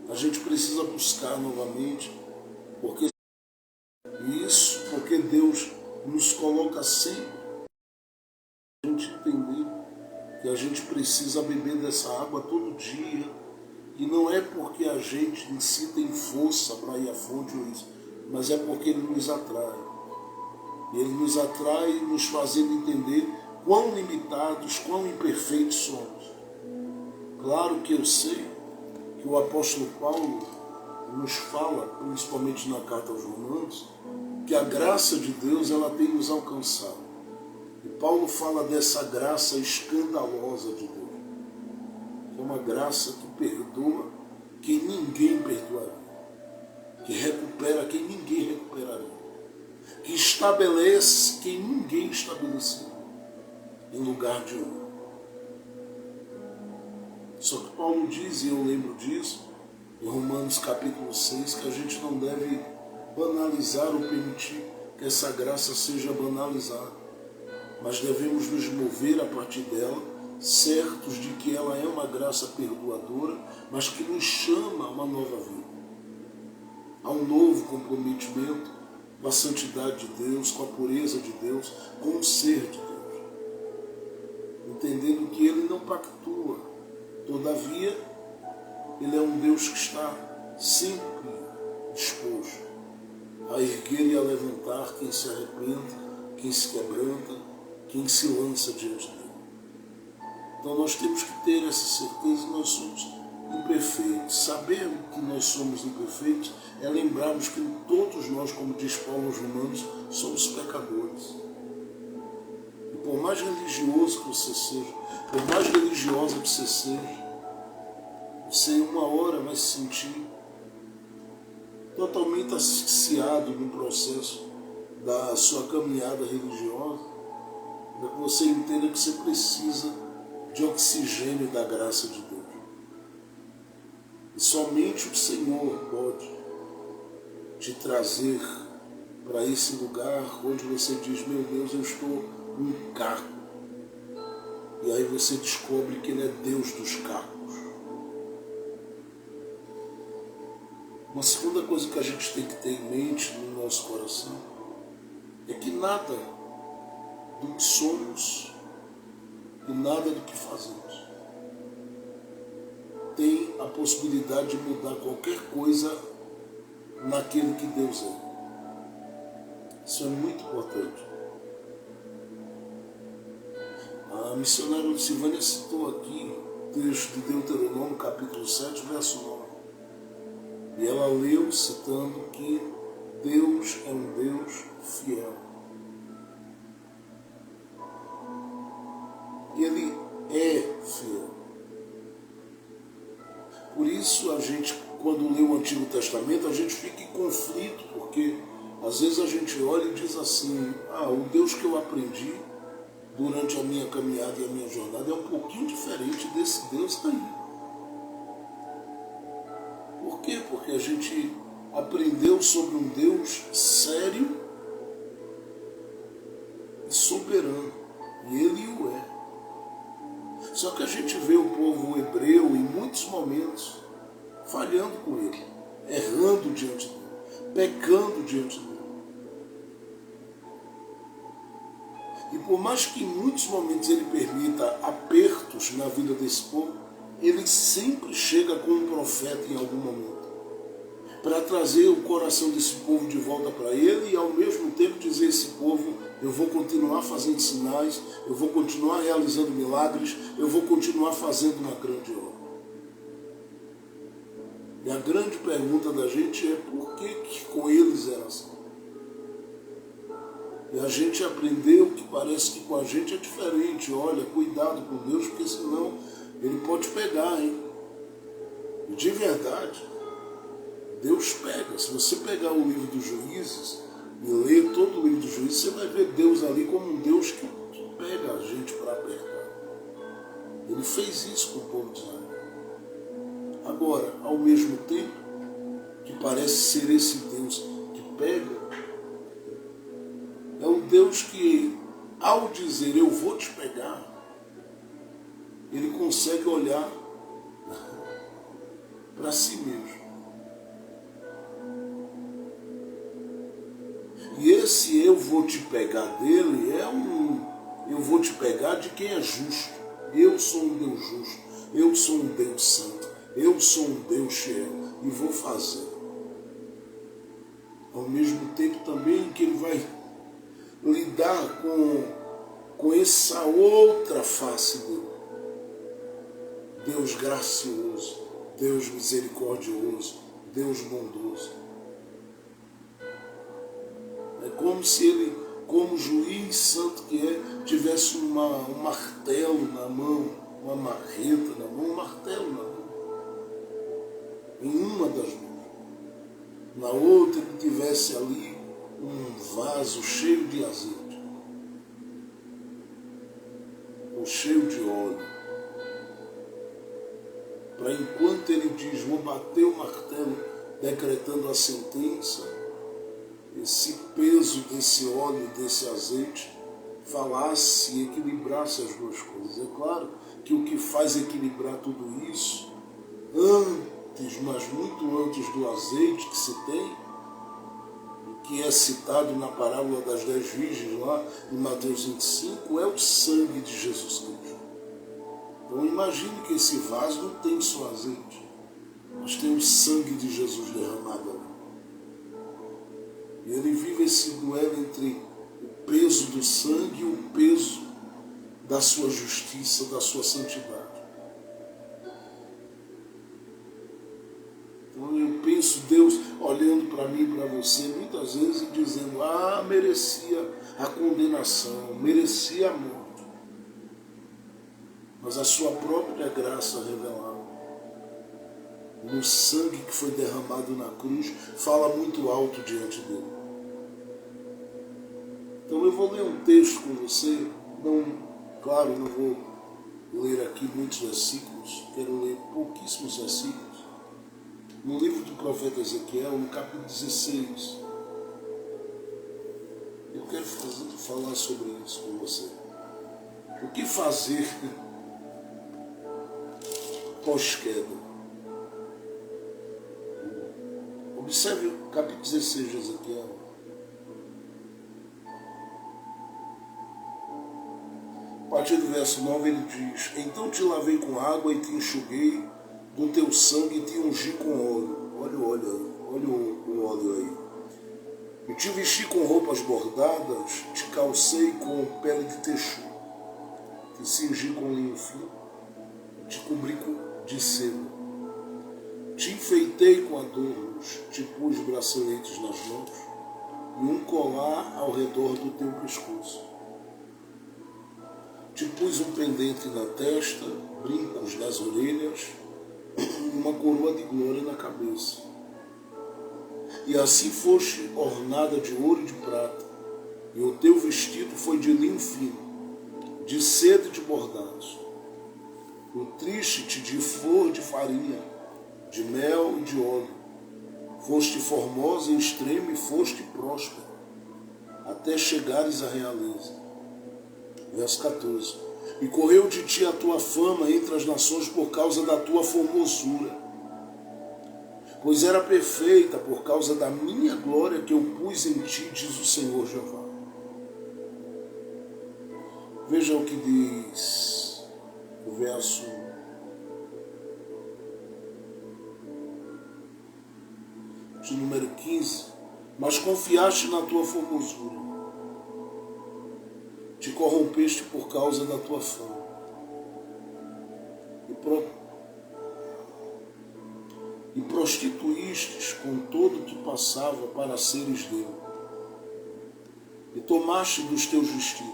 B: a gente precisa buscar novamente, porque Deus nos coloca sempre a gente entender que a gente precisa beber dessa água todo dia, e não é porque a gente em si tem força para ir à fonte ou isso, mas é porque Ele nos atrai. E Ele nos atrai nos fazendo entender quão limitados, quão imperfeitos somos. Claro que eu sei que o apóstolo Paulo nos fala, principalmente na carta aos Romanos, que a graça de Deus ela tem nos alcançado. E Paulo fala dessa graça escandalosa de Deus. É uma graça que perdoa quem ninguém perdoaria, que recupera quem ninguém recuperaria, que estabelece quem ninguém estabeleceria em lugar de honra. Só que Paulo diz, e eu lembro disso, em Romanos capítulo 6, que a gente não deve banalizar ou permitir que essa graça seja banalizada, mas devemos nos mover a partir dela, certos de que ela é uma graça perdoadora, mas que nos chama a uma nova vida, a um novo comprometimento com a santidade de Deus, com a pureza de Deus, com o ser de Deus, entendendo que Ele não pactua, todavia Ele é um Deus que está sempre disposto a erguer e a levantar quem se arrepende, quem se quebranta, quem se lança diante dele. Então nós temos que ter essa certeza que nós somos imperfeitos. Saber que nós somos imperfeitos é lembrarmos que todos nós, como diz Paulo aos Romanos, somos pecadores. E por mais religioso que você seja, por mais religiosa que você seja, você uma hora vai se sentir totalmente asfixiado no processo da sua caminhada religiosa, para que você entenda que você precisa de oxigênio da graça de Deus. E somente o Senhor pode te trazer para esse lugar onde você diz, meu Deus, eu estou um caco. E aí você descobre que Ele é Deus dos cacos. Uma segunda coisa que a gente tem que ter em mente no nosso coração é que nada do que somos e nada do que fazemos tem a possibilidade de mudar qualquer coisa naquele que Deus é. Isso é muito importante. A missionária Silvânia citou aqui o texto de Deuteronômio, capítulo 7, verso 9. E ela leu citando que Deus é um Deus fiel. Ele é fiel. Por isso a gente, quando lê o Antigo Testamento, a gente fica em conflito, porque às vezes a gente olha e diz assim, o Deus que eu aprendi durante a minha caminhada e a minha jornada é um pouquinho diferente desse Deus aí. Por quê? Porque a gente aprendeu sobre um Deus sério e soberano. E Ele o é. Só que a gente vê o povo hebreu em muitos momentos falhando com Ele, errando diante dele, pecando diante dele. E por mais que em muitos momentos Ele permita apertos na vida desse povo, Ele sempre chega com um profeta em algum momento, para trazer o coração desse povo de volta para Ele e ao mesmo tempo dizer a esse povo, eu vou continuar fazendo sinais, eu vou continuar realizando milagres, eu vou continuar fazendo uma grande obra. E a grande pergunta da gente é por que com eles era assim? E a gente aprendeu que parece que com a gente é diferente. Olha, cuidado com Deus, porque senão Ele pode pegar, hein? E de verdade, Deus pega. Se você pegar o livro dos Juízes e ler todo o livro dos Juízes, você vai ver Deus ali como um Deus que pega a gente para apertar. Ele fez isso com o povo de Israel. Agora, ao mesmo tempo que parece ser esse Deus que pega, é um Deus que, ao dizer eu vou te pegar, Ele consegue olhar para si mesmo. E esse eu vou te pegar dele é eu vou te pegar de quem é justo. Eu sou um Deus justo, eu sou um Deus santo, eu sou um Deus fiel e vou fazer. Ao mesmo tempo também que Ele vai lidar com essa outra face dele. Deus gracioso, Deus misericordioso, Deus bondoso. É como se Ele, como juiz santo que é, tivesse um martelo na mão, uma marreta na mão, um martelo na mão. Em uma das mãos. Na outra Ele tivesse ali um vaso cheio de azeite, ou cheio de óleo, para enquanto Ele diz, vou bater o martelo decretando a sentença, esse peso desse óleo, desse azeite, falasse e equilibrasse as duas coisas. É claro que o que faz equilibrar tudo isso, antes, mas muito antes do azeite que se tem, que é citado na parábola das 10 virgens lá em Mateus 25, é o sangue de Jesus Cristo. Então imagine que esse vaso não tem só azeite, mas tem o sangue de Jesus derramado ali. E ele vive esse duelo entre o peso do sangue e o peso da sua justiça, da sua santidade. Então eu penso Deus olhando para mim e para você muitas vezes e dizendo, merecia a condenação, merecia a morte. Mas a sua própria graça revelada no sangue que foi derramado na cruz fala muito alto diante dele. Então eu vou ler um texto com você, claro, não vou ler aqui muitos versículos, quero ler pouquíssimos versículos. No livro do profeta Ezequiel, no capítulo 16, eu quero falar sobre isso com você. O que fazer pós-queda? Observe o capítulo 16 de Ezequiel. A partir do verso 9 ele diz: Então te lavei com água e te enxuguei do teu sangue e te ungi com óleo. Olha o óleo aí. E te vesti com roupas bordadas, te calcei com pele de teixu, te cingi com linho fino, te cobri de seda. Te enfeitei com adornos, te pus braceletes nas mãos e um colar ao redor do teu pescoço. Te pus um pendente na testa, brincos nas orelhas e uma coroa de glória na cabeça. E assim foste ornada de ouro e de prata, e o teu vestido foi de linho fino, de seda e de bordados. Nutriste-te de flor de farinha, de mel e de óleo. Foste formosa em extremo e foste próspera, até chegares à realeza. Verso 14. E correu de ti a tua fama entre as nações por causa da tua formosura, pois era perfeita por causa da minha glória que eu pus em ti, diz o Senhor Jeová. Veja o que diz o verso de número 15. Mas confiaste na tua formosura, te corrompeste por causa da tua fama, e prostituístes com todo o que passava para seres dele, e tomaste dos teus vestidos,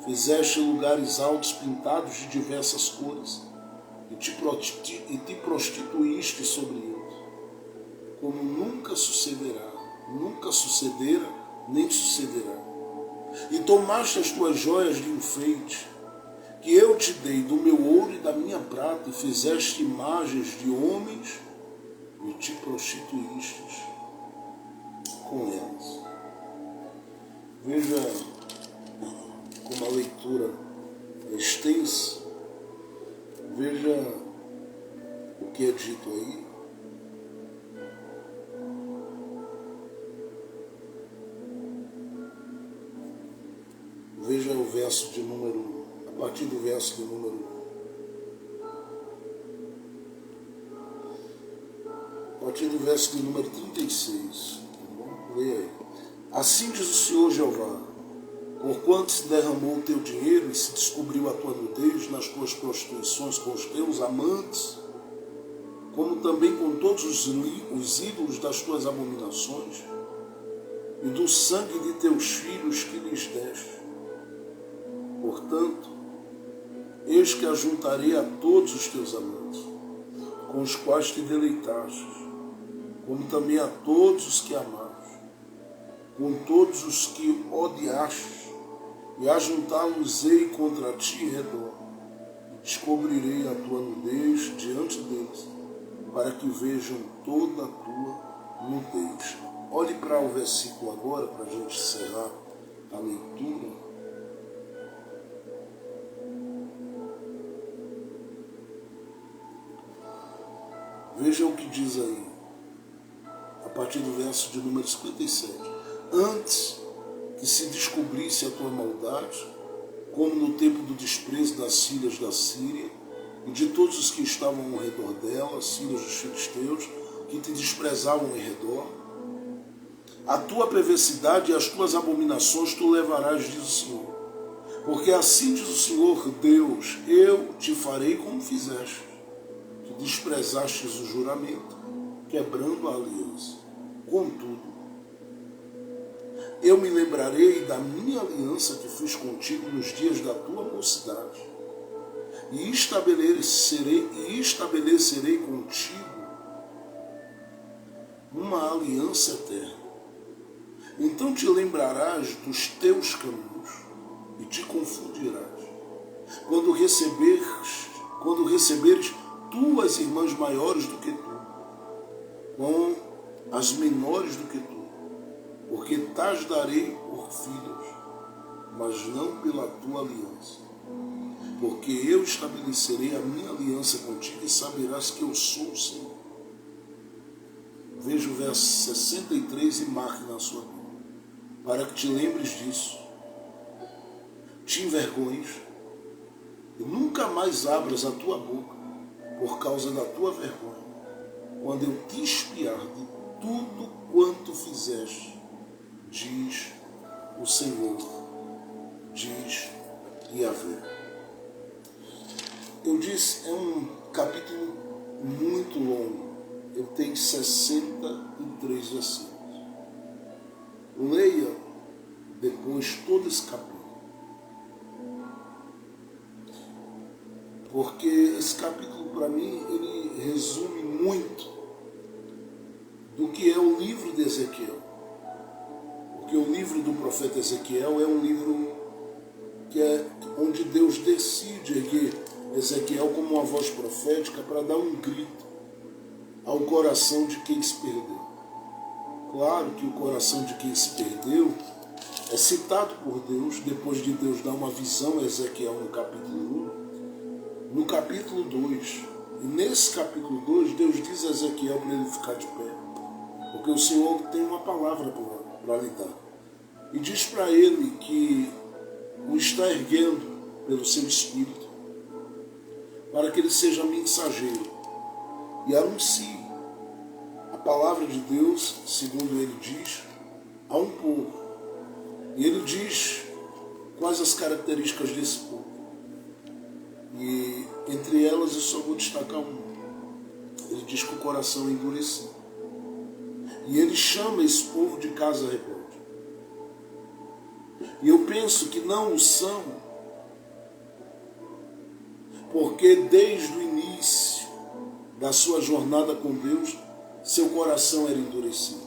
B: fizeste lugares altos pintados de diversas cores, e te prostituíste sobre eles, como nunca sucedera, nem sucederá. E tomaste as tuas joias de enfeite, que eu te dei do meu ouro e da minha prata, e fizeste imagens de homens e te prostituíste com elas. Veja como a leitura é extensa. Veja o que é dito aí. Veja o verso de número, a partir do verso de número, a partir do verso de número 36. Tá bom? Leia aí. Assim diz o Senhor Jeová: porquanto se derramou o teu dinheiro e se descobriu a tua nudez nas tuas prostituições com os teus amantes, como também com todos os ídolos das tuas abominações, e do sangue de teus filhos que lhes deste. Portanto, eis que ajuntarei a todos os teus amantes, com os quais te deleitaste, como também a todos os que amaste, com todos os que odiaste, e ajuntá-los-ei contra ti em redor, e descobrirei a tua nudez diante deles, para que vejam toda a tua nudez. Olhe para o versículo agora, para a gente encerrar a leitura. Veja o que diz aí, a partir do verso de número 57. Antes que se descobrisse a tua maldade, como no tempo do desprezo das filhas da Síria e de todos os que estavam ao redor dela, as filhas dos filisteus, que te desprezavam em redor, a tua perversidade e as tuas abominações tu levarás, diz o Senhor. Porque assim diz o Senhor Deus: eu te farei como fizeste. Tu desprezastes o juramento, quebrando a aliança. Contudo, eu me lembrarei da minha aliança que fiz contigo nos dias da tua mocidade, e estabelecerei contigo uma aliança eterna. Então te lembrarás dos teus caminhos e te confundirás. Quando receberes tuas irmãs maiores do que tu, com as menores do que tu, porque t'as darei por filhos, mas não pela tua aliança. Porque eu estabelecerei a minha aliança contigo e saberás que eu sou o Senhor. Veja o verso 63 e marque na sua Bíblia, para que te lembres disso, te envergonhes e nunca mais abras a tua boca por causa da tua vergonha, quando eu te espiar de tudo quanto fizeste, diz o Senhor, diz Yahvé. Eu disse, é um capítulo muito longo. Eu tenho 63 versículos. Leia depois todo esse capítulo. Porque esse capítulo, para mim, ele resume muito do que é o livro de Ezequiel. Porque o livro do profeta Ezequiel é um livro que é onde Deus decide erguer Ezequiel como uma voz profética para dar um grito ao coração de quem se perdeu. Claro que o coração de quem se perdeu é citado por Deus, depois de Deus dar uma visão a Ezequiel no capítulo 1, no capítulo 2. E nesse capítulo 2, Deus diz a Ezequiel para ele ficar de pé, porque o Senhor tem uma palavra para lhe dar. E diz para ele que o está erguendo pelo seu espírito, para que ele seja mensageiro e anuncie a palavra de Deus, segundo ele diz, a um povo. E ele diz quais as características desse povo. E entre elas eu só vou destacar uma. Ele diz que o coração é endurecido. E ele chama esse povo de casa rebelde. E eu penso que não o são, porque desde o início da sua jornada com Deus, seu coração era endurecido.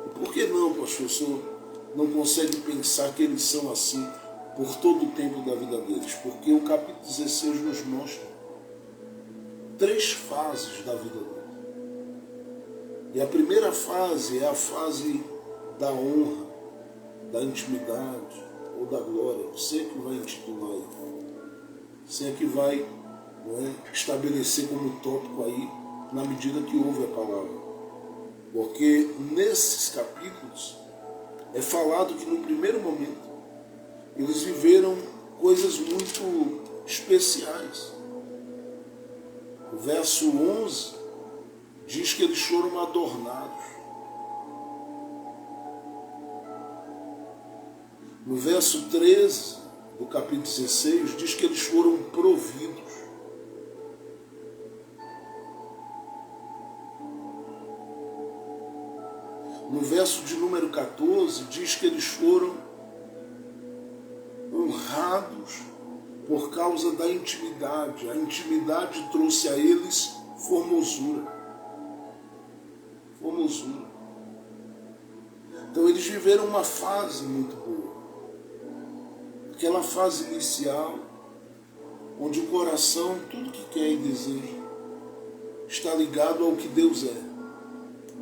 B: E por que não, pastor? O senhor não consegue pensar que eles são assim por todo o tempo da vida deles? Porque o capítulo 16 nos mostra 3 fases da vida deles. E a primeira fase é a fase da honra, da intimidade ou da glória. Você é que vai intitular aí. Você é que vai estabelecer como tópico aí, na medida que ouve a palavra. Porque nesses capítulos é falado que no primeiro momento eles viveram coisas muito especiais. O verso 11 diz que eles foram adornados. No verso 13 do capítulo 16 diz que eles foram providos. No verso de número 14 diz que eles foram honrados por causa da intimidade. A intimidade trouxe a eles formosura. Formosura. Então eles viveram uma fase muito boa. Aquela fase inicial, onde o coração, tudo que quer e deseja, está ligado ao que Deus é.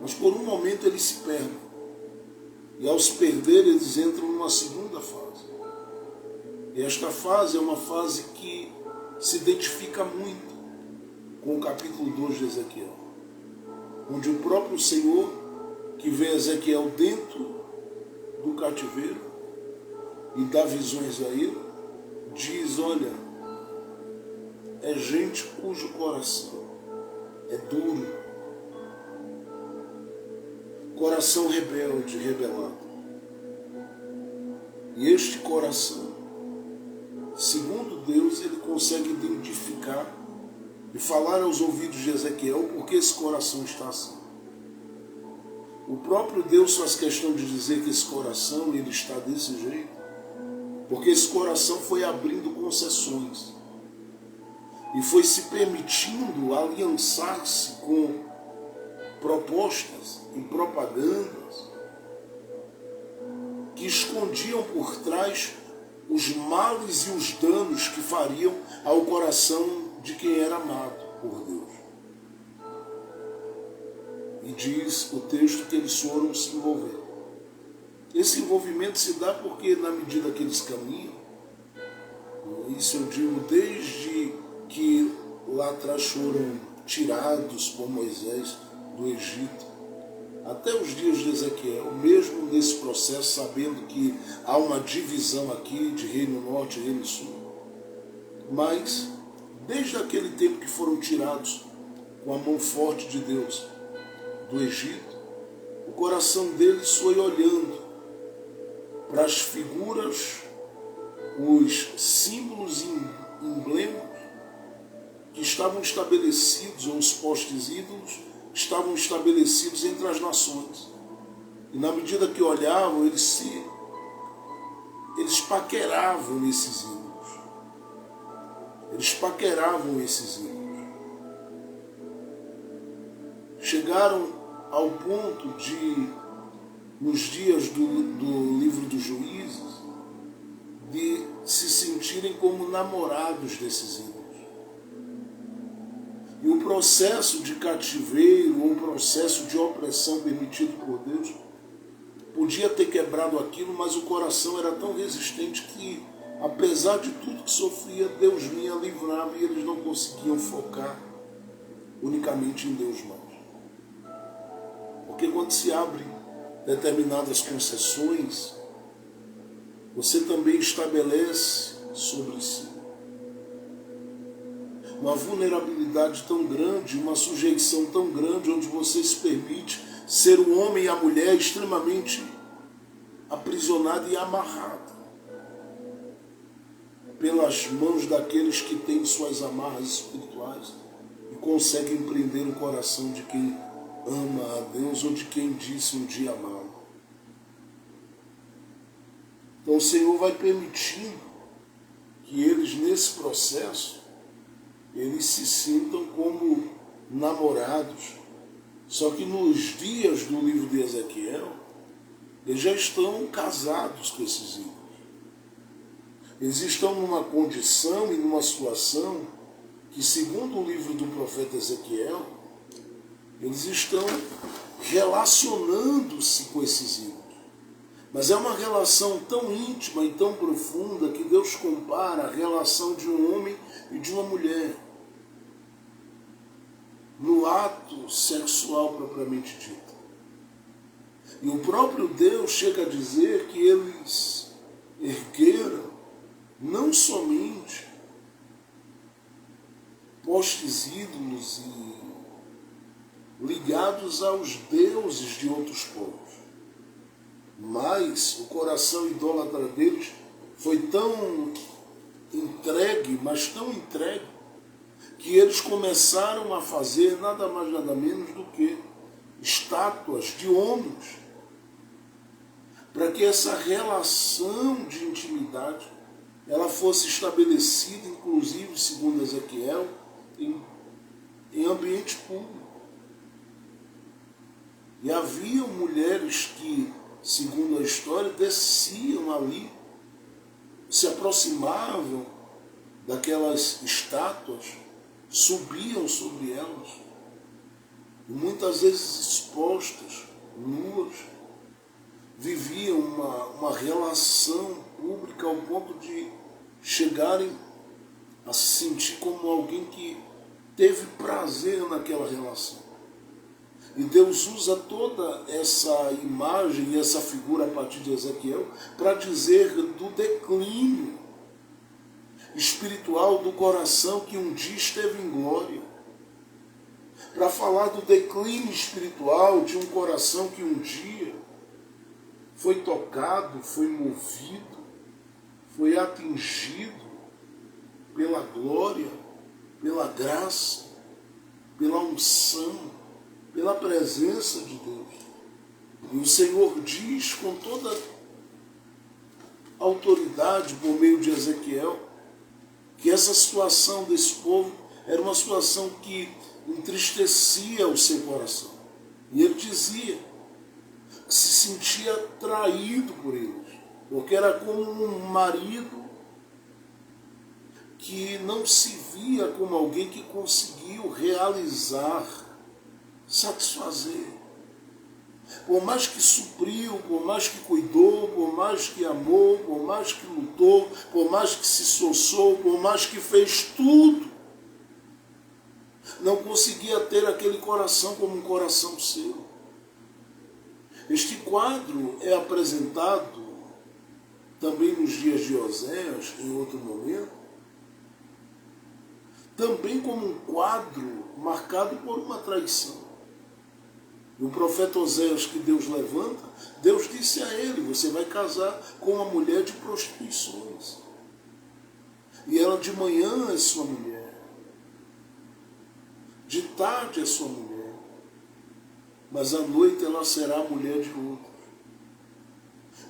B: Mas por um momento eles se perdem. E ao se perder, eles entram numa segunda fase. E esta fase é uma fase que se identifica muito com o capítulo 2 de Ezequiel, onde o próprio Senhor, que vê Ezequiel dentro do cativeiro e dá visões a ele, diz, olha, é gente cujo coração é duro, coração rebelde, rebelado. E este coração, segundo Deus, ele consegue identificar e falar aos ouvidos de Ezequiel porque esse coração está assim. O próprio Deus faz questão de dizer que esse coração ele está desse jeito, porque esse coração foi abrindo concessões e foi se permitindo aliançar-se com propostas e propagandas que escondiam por trás os males e os danos que fariam ao coração de quem era amado por Deus. E diz o texto que eles foram se envolver. Esse envolvimento se dá porque, na medida que eles caminham, isso eu digo desde que lá atrás foram tirados por Moisés do Egito, até os dias de Ezequiel, mesmo nesse processo, sabendo que há uma divisão aqui de reino norte e reino sul, mas desde aquele tempo que foram tirados com a mão forte de Deus do Egito, o coração deles foi olhando para as figuras, os símbolos e emblemas que estavam estabelecidos, ou os postes ídolos, estavam estabelecidos entre as nações. E na medida que olhavam, eles paqueravam esses ídolos. Eles paqueravam esses ídolos. Chegaram ao ponto de, nos dias do livro dos Juízes, de se sentirem como namorados desses ídolos. E o processo de cativeiro, ou o processo de opressão permitido por Deus, podia ter quebrado aquilo, mas o coração era tão resistente que, apesar de tudo que sofria, Deus vinha, livrava e eles não conseguiam focar unicamente em Deus mais. Porque quando se abrem determinadas concessões, você também estabelece sobre si uma vulnerabilidade tão grande, uma sujeição tão grande, onde você se permite ser o homem e a mulher extremamente aprisionado e amarrado pelas mãos daqueles que têm suas amarras espirituais e conseguem prender o coração de quem ama a Deus ou de quem disse um dia amá-lo. Então o Senhor vai permitindo que eles, nesse processo, eles se sintam como namorados. Só que nos dias do livro de Ezequiel, eles já estão casados com esses ídolos. Eles estão numa condição e numa situação que, segundo o livro do profeta Ezequiel, eles estão relacionando-se com esses ídolos. Mas é uma relação tão íntima e tão profunda que Deus compara a relação de um homem e de uma mulher no ato sexual propriamente dito. E o próprio Deus chega a dizer que eles ergueram não somente postes ídolos e ligados aos deuses de outros povos, mas o coração idólatra deles foi tão entregue, mas tão entregue, que eles começaram a fazer nada mais nada menos do que estátuas de homens, para que essa relação de intimidade ela fosse estabelecida, inclusive, segundo Ezequiel, em ambiente público. E haviam mulheres que, segundo a história, desciam ali, se aproximavam daquelas estátuas, subiam sobre elas, e muitas vezes expostas, nuas, viviam uma relação pública ao ponto de chegarem a se sentir como alguém que teve prazer naquela relação. E Deus usa toda essa imagem e essa figura a partir de Ezequiel para dizer do declínio espiritual do coração que um dia esteve em glória. Para falar do declínio espiritual de um coração que um dia foi tocado, foi movido, foi atingido pela glória, pela graça, pela unção, pela presença de Deus. E o Senhor diz com toda autoridade, por meio de Ezequiel, que essa situação desse povo era uma situação que entristecia o seu coração. E ele dizia que se sentia traído por eles. Porque era como um marido que não se via como alguém que conseguiu realizar, satisfazer. Por mais que supriu, por mais que cuidou, por mais que amou, por mais que lutou, por mais que se esforçou, por mais que fez tudo, não conseguia ter aquele coração como um coração seu. Este quadro é apresentado também nos dias de Oséias, em outro momento, também como um quadro marcado por uma traição. E o profeta Oséias que Deus levanta, Deus disse a ele: você vai casar com uma mulher de prostituições. E ela de manhã é sua mulher, de tarde é sua mulher, mas à noite ela será a mulher de outro.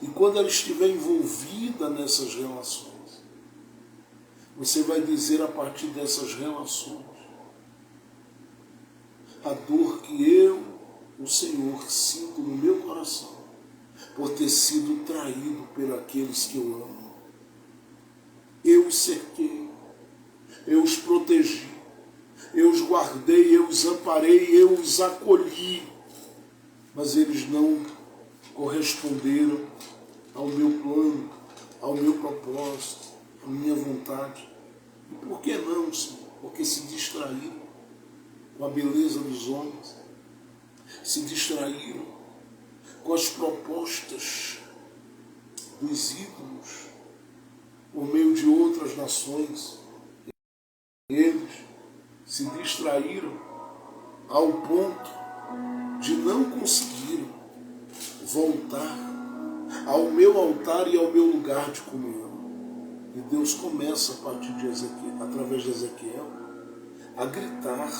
B: E quando ela estiver envolvida nessas relações, você vai dizer a partir dessas relações a dor que eu, o Senhor, sinto no meu coração por ter sido traído por aqueles que eu amo. Eu os cerquei, eu os protegi, eu os guardei, eu os amparei, eu os acolhi, mas eles não corresponderam ao meu plano, ao meu propósito, à minha vontade. E por que não, Senhor? Porque se distraíram com a beleza dos homens, se distraíram com as propostas dos ídolos por meio de outras nações. Eles se distraíram ao ponto de não conseguir voltar ao meu altar e ao meu lugar de comunhão. E Deus começa a partir de Ezequiel, através de Ezequiel, a gritar,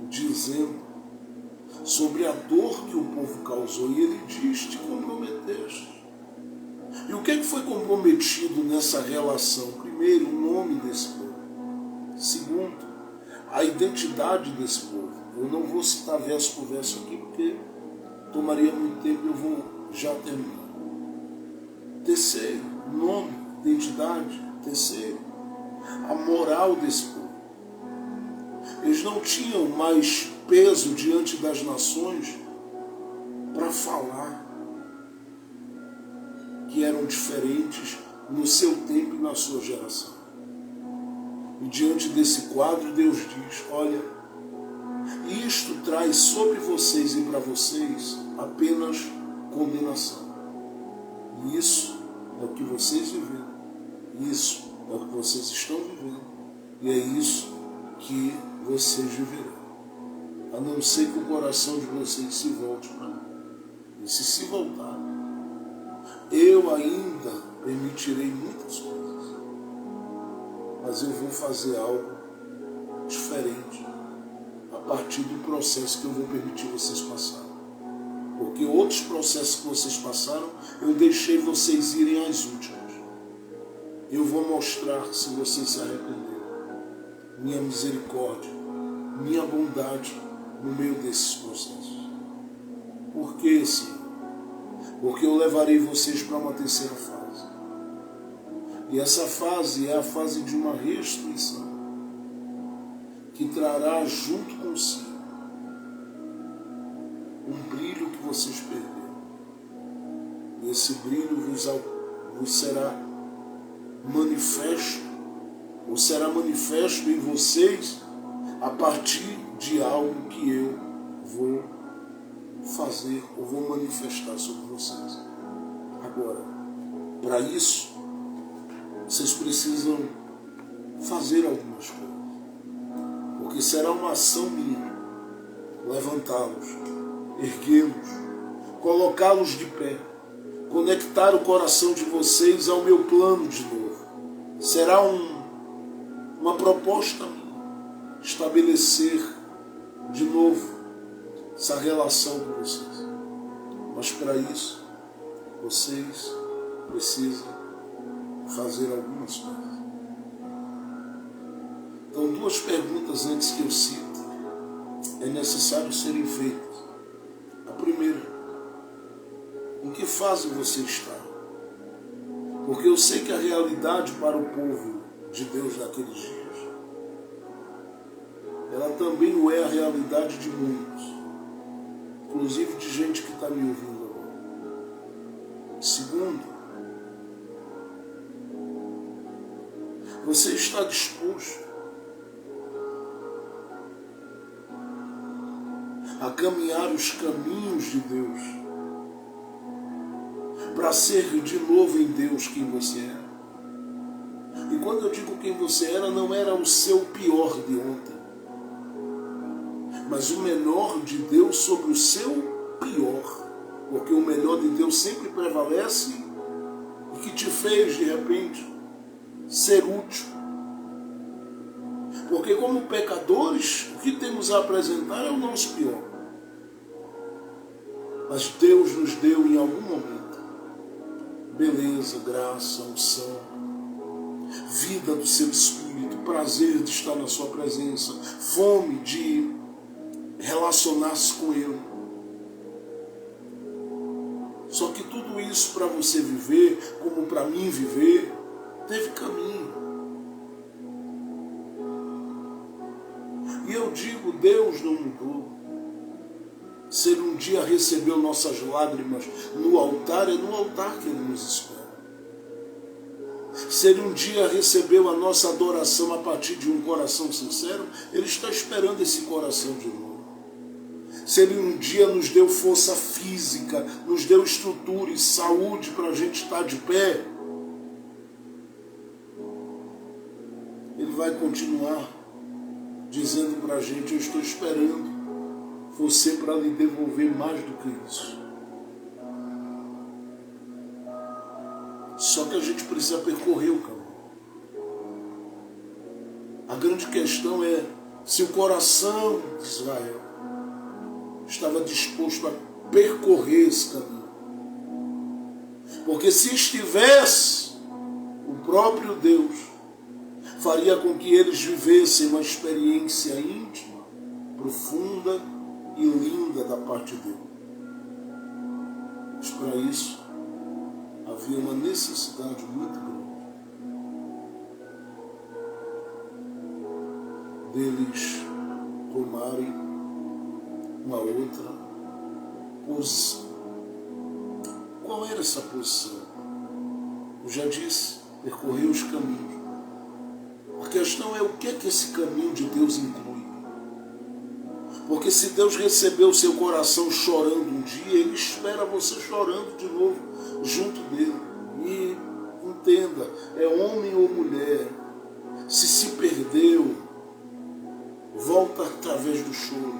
B: dizendo sobre a dor que o povo causou. E ele diz: te comprometeste. E o que é que foi comprometido nessa relação? Primeiro, o nome desse povo. Segundo, a identidade desse povo. Eu não vou citar verso por verso aqui, porque tomaria muito tempo e eu vou já terminar. Terceiro, nome, identidade. Terceiro, a moral desse povo. Eles não tinham mais peso diante das nações para falar que eram diferentes no seu tempo e na sua geração. E diante desse quadro, Deus diz: olha, isto traz sobre vocês e para vocês apenas condenação. E isso é o que vocês viveram. Isso é o que vocês estão vivendo. E é isso que vocês viverão. A não ser que o coração de vocês se volte para mim. E se voltar, eu ainda permitirei muitas coisas, mas eu vou fazer algo diferente a partir do processo que eu vou permitir vocês passarem. Porque outros processos que vocês passaram, eu deixei vocês irem às últimas. Eu vou mostrar, se vocês se arrependerem, minha misericórdia, minha bondade no meio desses processos. Por quê, Senhor? Porque eu levarei vocês para uma terceira fase. E essa fase é a fase de uma restituição, que trará junto consigo um brilho que vocês perderam. E esse brilho vos será manifesto, ou será manifesto em vocês a partir de algo que eu vou fazer ou vou manifestar sobre vocês. Agora, para isso, vocês precisam fazer algumas coisas, porque será uma ação minha levantá-los, erguê-los, colocá-los de pé, conectar o coração de vocês ao meu plano de novo. Será uma proposta minha estabelecer de novo essa relação com vocês. Mas para isso, vocês precisam fazer algumas coisas. Então, duas perguntas antes que eu cite é necessário serem feitas. A primeira: em que fase você está? Porque eu sei que a realidade para o povo de Deus naqueles dias, ela também não é a realidade de muitos, inclusive de gente que está me ouvindo agora. Segundo, você está disposto a caminhar os caminhos de Deus para ser de novo em Deus quem você era? E quando eu digo quem você era, não era o seu pior de ontem, mas o melhor de Deus sobre o seu pior, porque o melhor de Deus sempre prevalece e que te fez de repente ser útil. Porque como pecadores, o que temos a apresentar é o nosso pior. Mas Deus nos deu em algum momento beleza, graça, unção, vida do seu Espírito, prazer de estar na sua presença, fome de relacionar-se com Ele. Só que tudo isso para você viver, como para mim viver, teve caminho. E eu digo, Deus não mudou. Se Ele um dia recebeu nossas lágrimas no altar, é no altar que Ele nos espera. Se Ele um dia recebeu a nossa adoração a partir de um coração sincero, Ele está esperando esse coração de novo. Se Ele um dia nos deu força física, nos deu estrutura e saúde para a gente estar de pé, Ele vai continuar dizendo para a gente, eu estou esperando você para lhe devolver mais do que isso. Só que a gente precisa percorrer o caminho. A grande questão é se o coração de Israel estava disposto a percorrer esse caminho. Porque se estivesse, o próprio Deus faria com que eles vivessem uma experiência íntima, profunda e linda da parte dele. Mas para isso havia uma necessidade muito grande deles tomarem uma outra posição. Qual era essa posição? Eu já disse, percorrer os caminhos. A questão é o que é que esse caminho de Deus inclui. Porque se Deus recebeu o seu coração chorando um dia, Ele espera você chorando de novo junto dele. E entenda, é homem ou mulher, se perdeu, volta através do choro.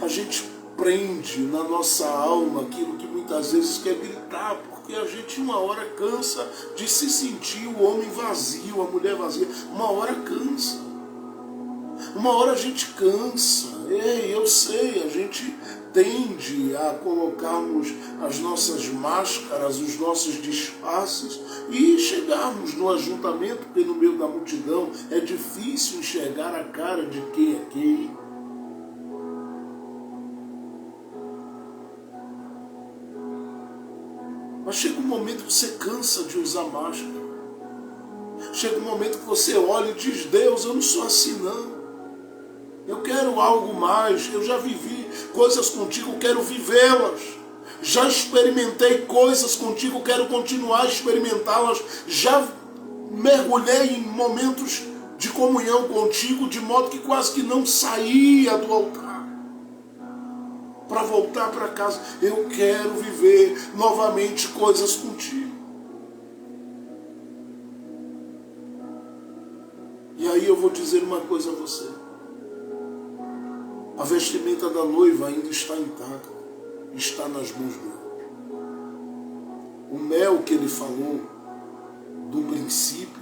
B: A gente prende na nossa alma aquilo que muitas vezes quer gritar, porque a gente uma hora cansa de se sentir o homem vazio, a mulher vazia, uma hora cansa. Uma hora a gente cansa, eu sei, a gente tende a colocarmos as nossas máscaras, os nossos disfarces e chegarmos no ajuntamento, porque no meio da multidão é difícil enxergar a cara de quem é quem. Mas chega um momento que você cansa de usar máscara. Chega um momento que você olha e diz, Deus, eu não sou assim não. Eu quero algo mais, eu já vivi coisas contigo, quero vivê-las. Já experimentei coisas contigo, quero continuar a experimentá-las. Já mergulhei em momentos de comunhão contigo, de modo que quase que não saía do altar. Para voltar para casa, eu quero viver novamente coisas contigo. E aí eu vou dizer uma coisa a você. A vestimenta da noiva ainda está intacta, está nas mãos dele. O mel que ele falou do princípio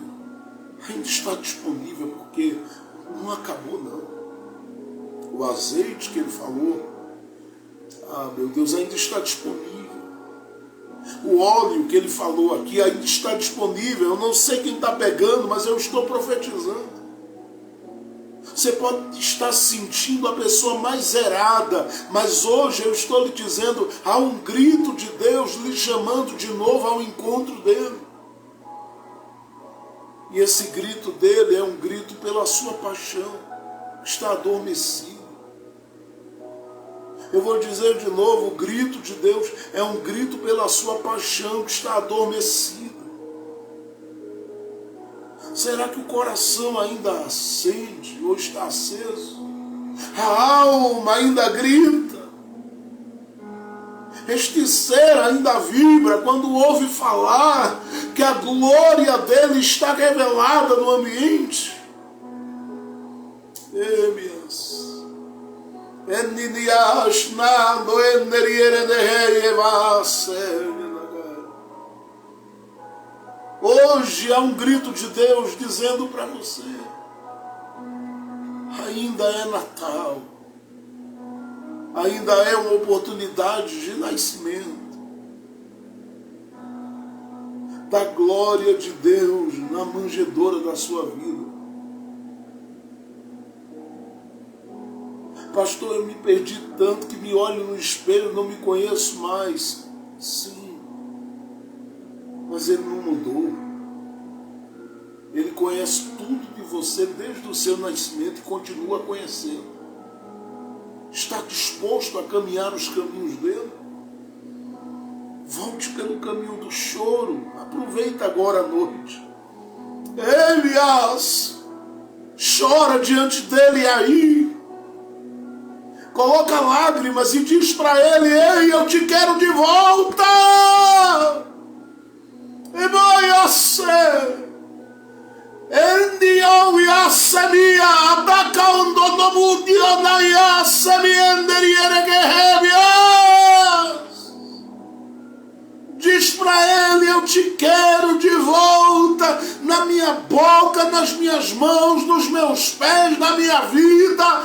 B: ainda está disponível, porque não acabou não. O azeite que ele falou, meu Deus, ainda está disponível. O óleo que ele falou aqui ainda está disponível. Eu não sei quem está pegando, mas eu estou profetizando. Você pode estar sentindo a pessoa mais zerada, mas hoje eu estou lhe dizendo, há um grito de Deus Deus lhe chamando de novo ao encontro dele. E esse grito dele é um grito pela sua paixão, está adormecido. Eu vou dizer de novo, o grito de Deus é um grito pela sua paixão que está adormecida. Será que o coração ainda acende ou está aceso? A alma ainda grita. Este ser ainda vibra quando ouve falar que a glória dele está revelada no ambiente. Hoje há um grito de Deus dizendo para você: ainda é Natal, ainda é uma oportunidade de nascimento da glória de Deus na manjedoura da sua vida. Pastor, eu me perdi tanto que me olho no espelho e não me conheço mais. Sim, mas ele não mudou. Ele conhece tudo de você desde o seu nascimento e continua conhecendo. Está disposto a caminhar os caminhos dele? Volte pelo caminho do choro. Aproveita agora a noite. Elias, chora diante dele aí. Coloca lágrimas e diz para ele: ei, eu te quero de volta. E vai ser. Endio yasemia ataka ondonomudio na yasemienderiere gehebias. Diz para ele: eu te quero de volta na minha boca, nas minhas mãos, nos meus pés, na minha vida.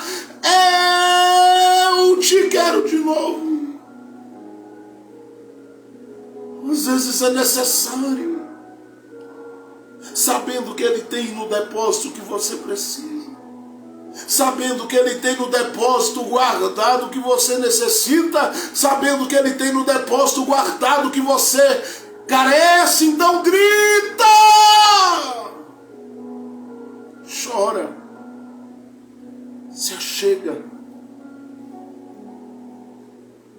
B: Eu te quero de novo. Às vezes é necessário, sabendo que ele tem no depósito o que você precisa, sabendo que ele tem no depósito guardado o que você necessita, sabendo que ele tem no depósito guardado o que você carece, então grita, chora, se achega,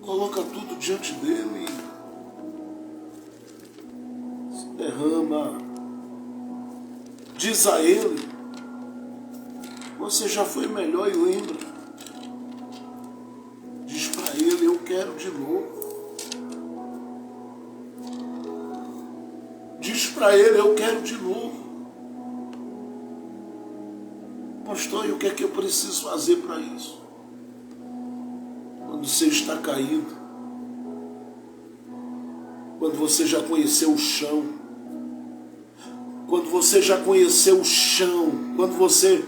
B: coloca tudo diante dele, se derrama, diz a ele: você já foi melhor e lembra. Diz para ele: eu quero de novo. Diz para ele: eu quero de novo. Pastor, e o que é que eu preciso fazer para isso? Quando você está caído, quando você já conheceu o chão, quando você já conheceu o chão, quando você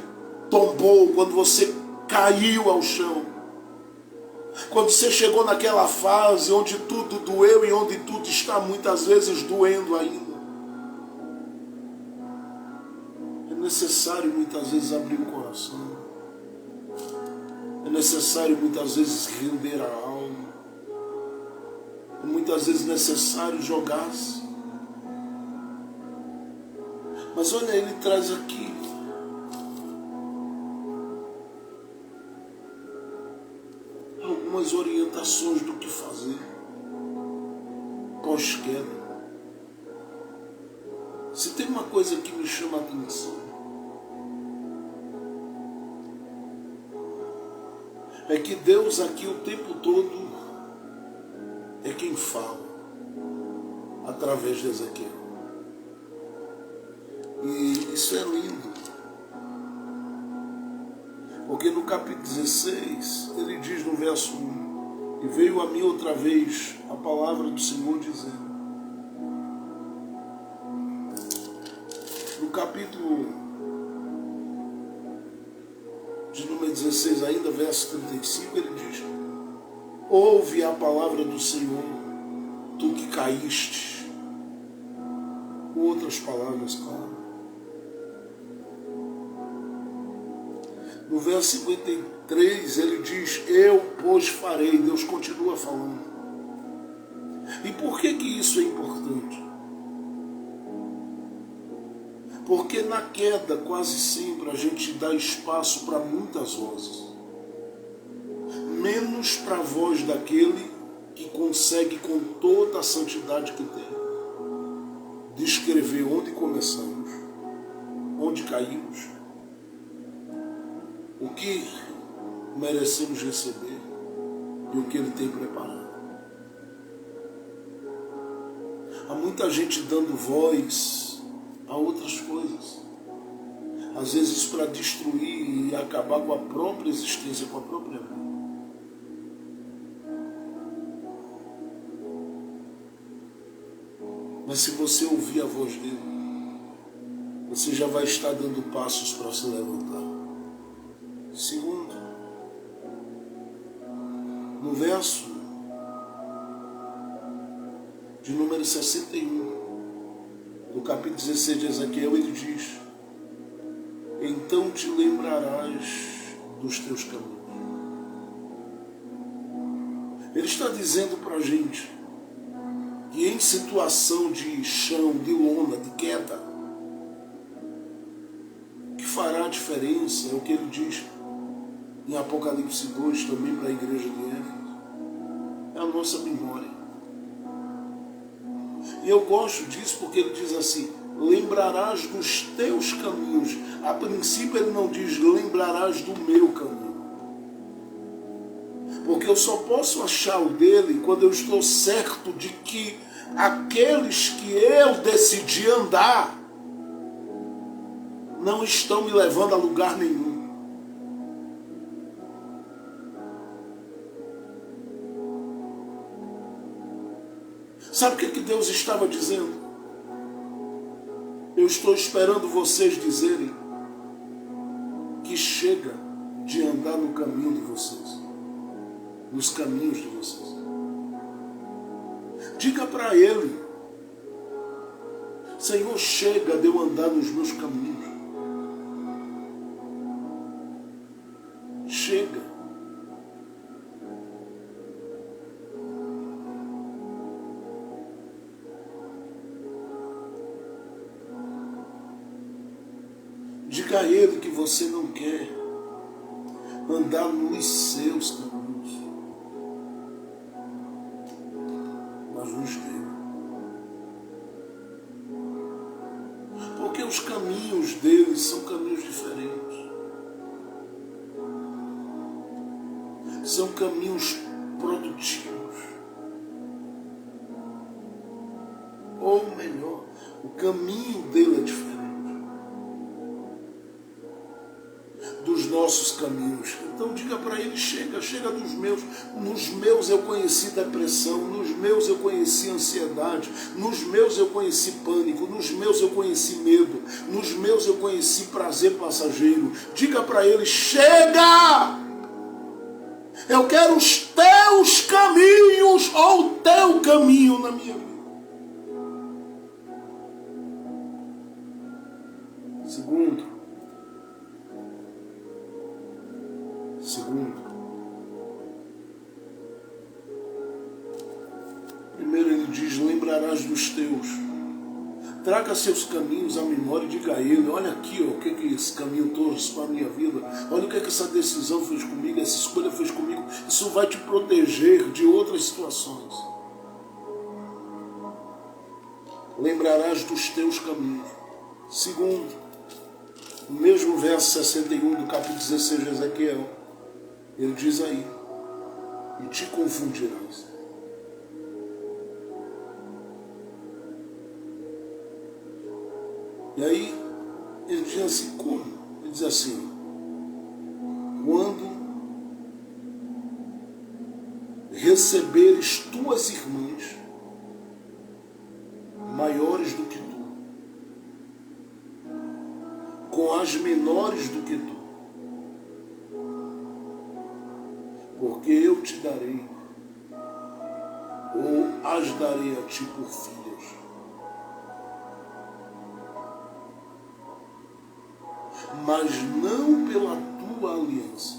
B: tombou, quando você caiu ao chão, quando você chegou naquela fase onde tudo doeu e onde tudo está muitas vezes doendo ainda, é necessário muitas vezes abrir o coração, é necessário muitas vezes render a alma, é muitas vezes necessário jogar-se. Mas olha, ele traz aqui algumas orientações do que fazer pós-queda. Se tem uma coisa que me chama a atenção, é que Deus aqui o tempo todo é quem fala através de Ezequiel. E isso é lindo, porque no capítulo 16, ele diz no verso 1, e veio a mim outra vez a palavra do Senhor dizendo, no capítulo de número 16 ainda, verso 35, ele diz: ouve a palavra do Senhor, tu que caíste. Com outras palavras, claro. No verso 53 ele diz: eu, pois, farei. Deus continua falando. E por que isso é importante? Porque na queda quase sempre a gente dá espaço para muitas vozes, menos para a voz daquele que consegue com toda a santidade que tem descrever onde começamos, onde caímos, o que merecemos receber e o que Ele tem preparado. Há muita gente dando voz a outras coisas, às vezes para destruir e acabar com a própria existência, com a própria vida. Mas se você ouvir a voz dele, você já vai estar dando passos para se levantar. Segundo, no verso de número 61, do capítulo 16 de Ezequiel, ele diz: então te lembrarás dos teus caminhos. Ele está dizendo para a gente que em situação de chão, de lona, de queda, o que fará a diferença é o que ele diz em Apocalipse 2, também para a igreja de Éfeso, é a nossa memória. E eu gosto disso porque ele diz assim: lembrarás dos teus caminhos. A princípio ele não diz lembrarás do meu caminho, porque eu só posso achar o dele quando eu estou certo de que aqueles que eu decidi andar não estão me levando a lugar nenhum. Sabe o que Deus estava dizendo? Eu estou esperando vocês dizerem que chega de andar no caminho de vocês, nos caminhos de vocês. Diga para ele: Senhor, chega de eu andar nos meus caminhos. Chega. Diga a ele que você não quer andar nos seus caminhos, mas nos dele. Porque os caminhos dele são caminhos diferentes. São caminhos produtivos. Ou melhor, o caminho dele é diferente dos nossos caminhos. Então diga para ele: chega dos meus. Nos meus eu conheci depressão, nos meus eu conheci ansiedade, nos meus eu conheci pânico, nos meus eu conheci medo, nos meus eu conheci prazer passageiro. Diga para ele: chega! Eu quero os teus caminhos, ou o teu caminho na minha vida. Segundo, primeiro ele diz: lembrarás dos teus. Traga seus caminhos à memória e diga a ele: olha aqui, ó, o que esse caminho trouxe para a minha vida. Olha o que essa decisão fez comigo, essa escolha fez comigo. Isso vai te proteger de outras situações. Lembrarás dos teus caminhos. Segundo, no mesmo verso 61 do capítulo 16 de Ezequiel, ele diz aí: e te confundirás. E aí ele diz assim: como? Ele diz assim: quando receberes tuas irmãs maiores do que tu, com as menores do que tu, porque eu te darei, ou as darei a ti por filhas. Mas não pela tua aliança.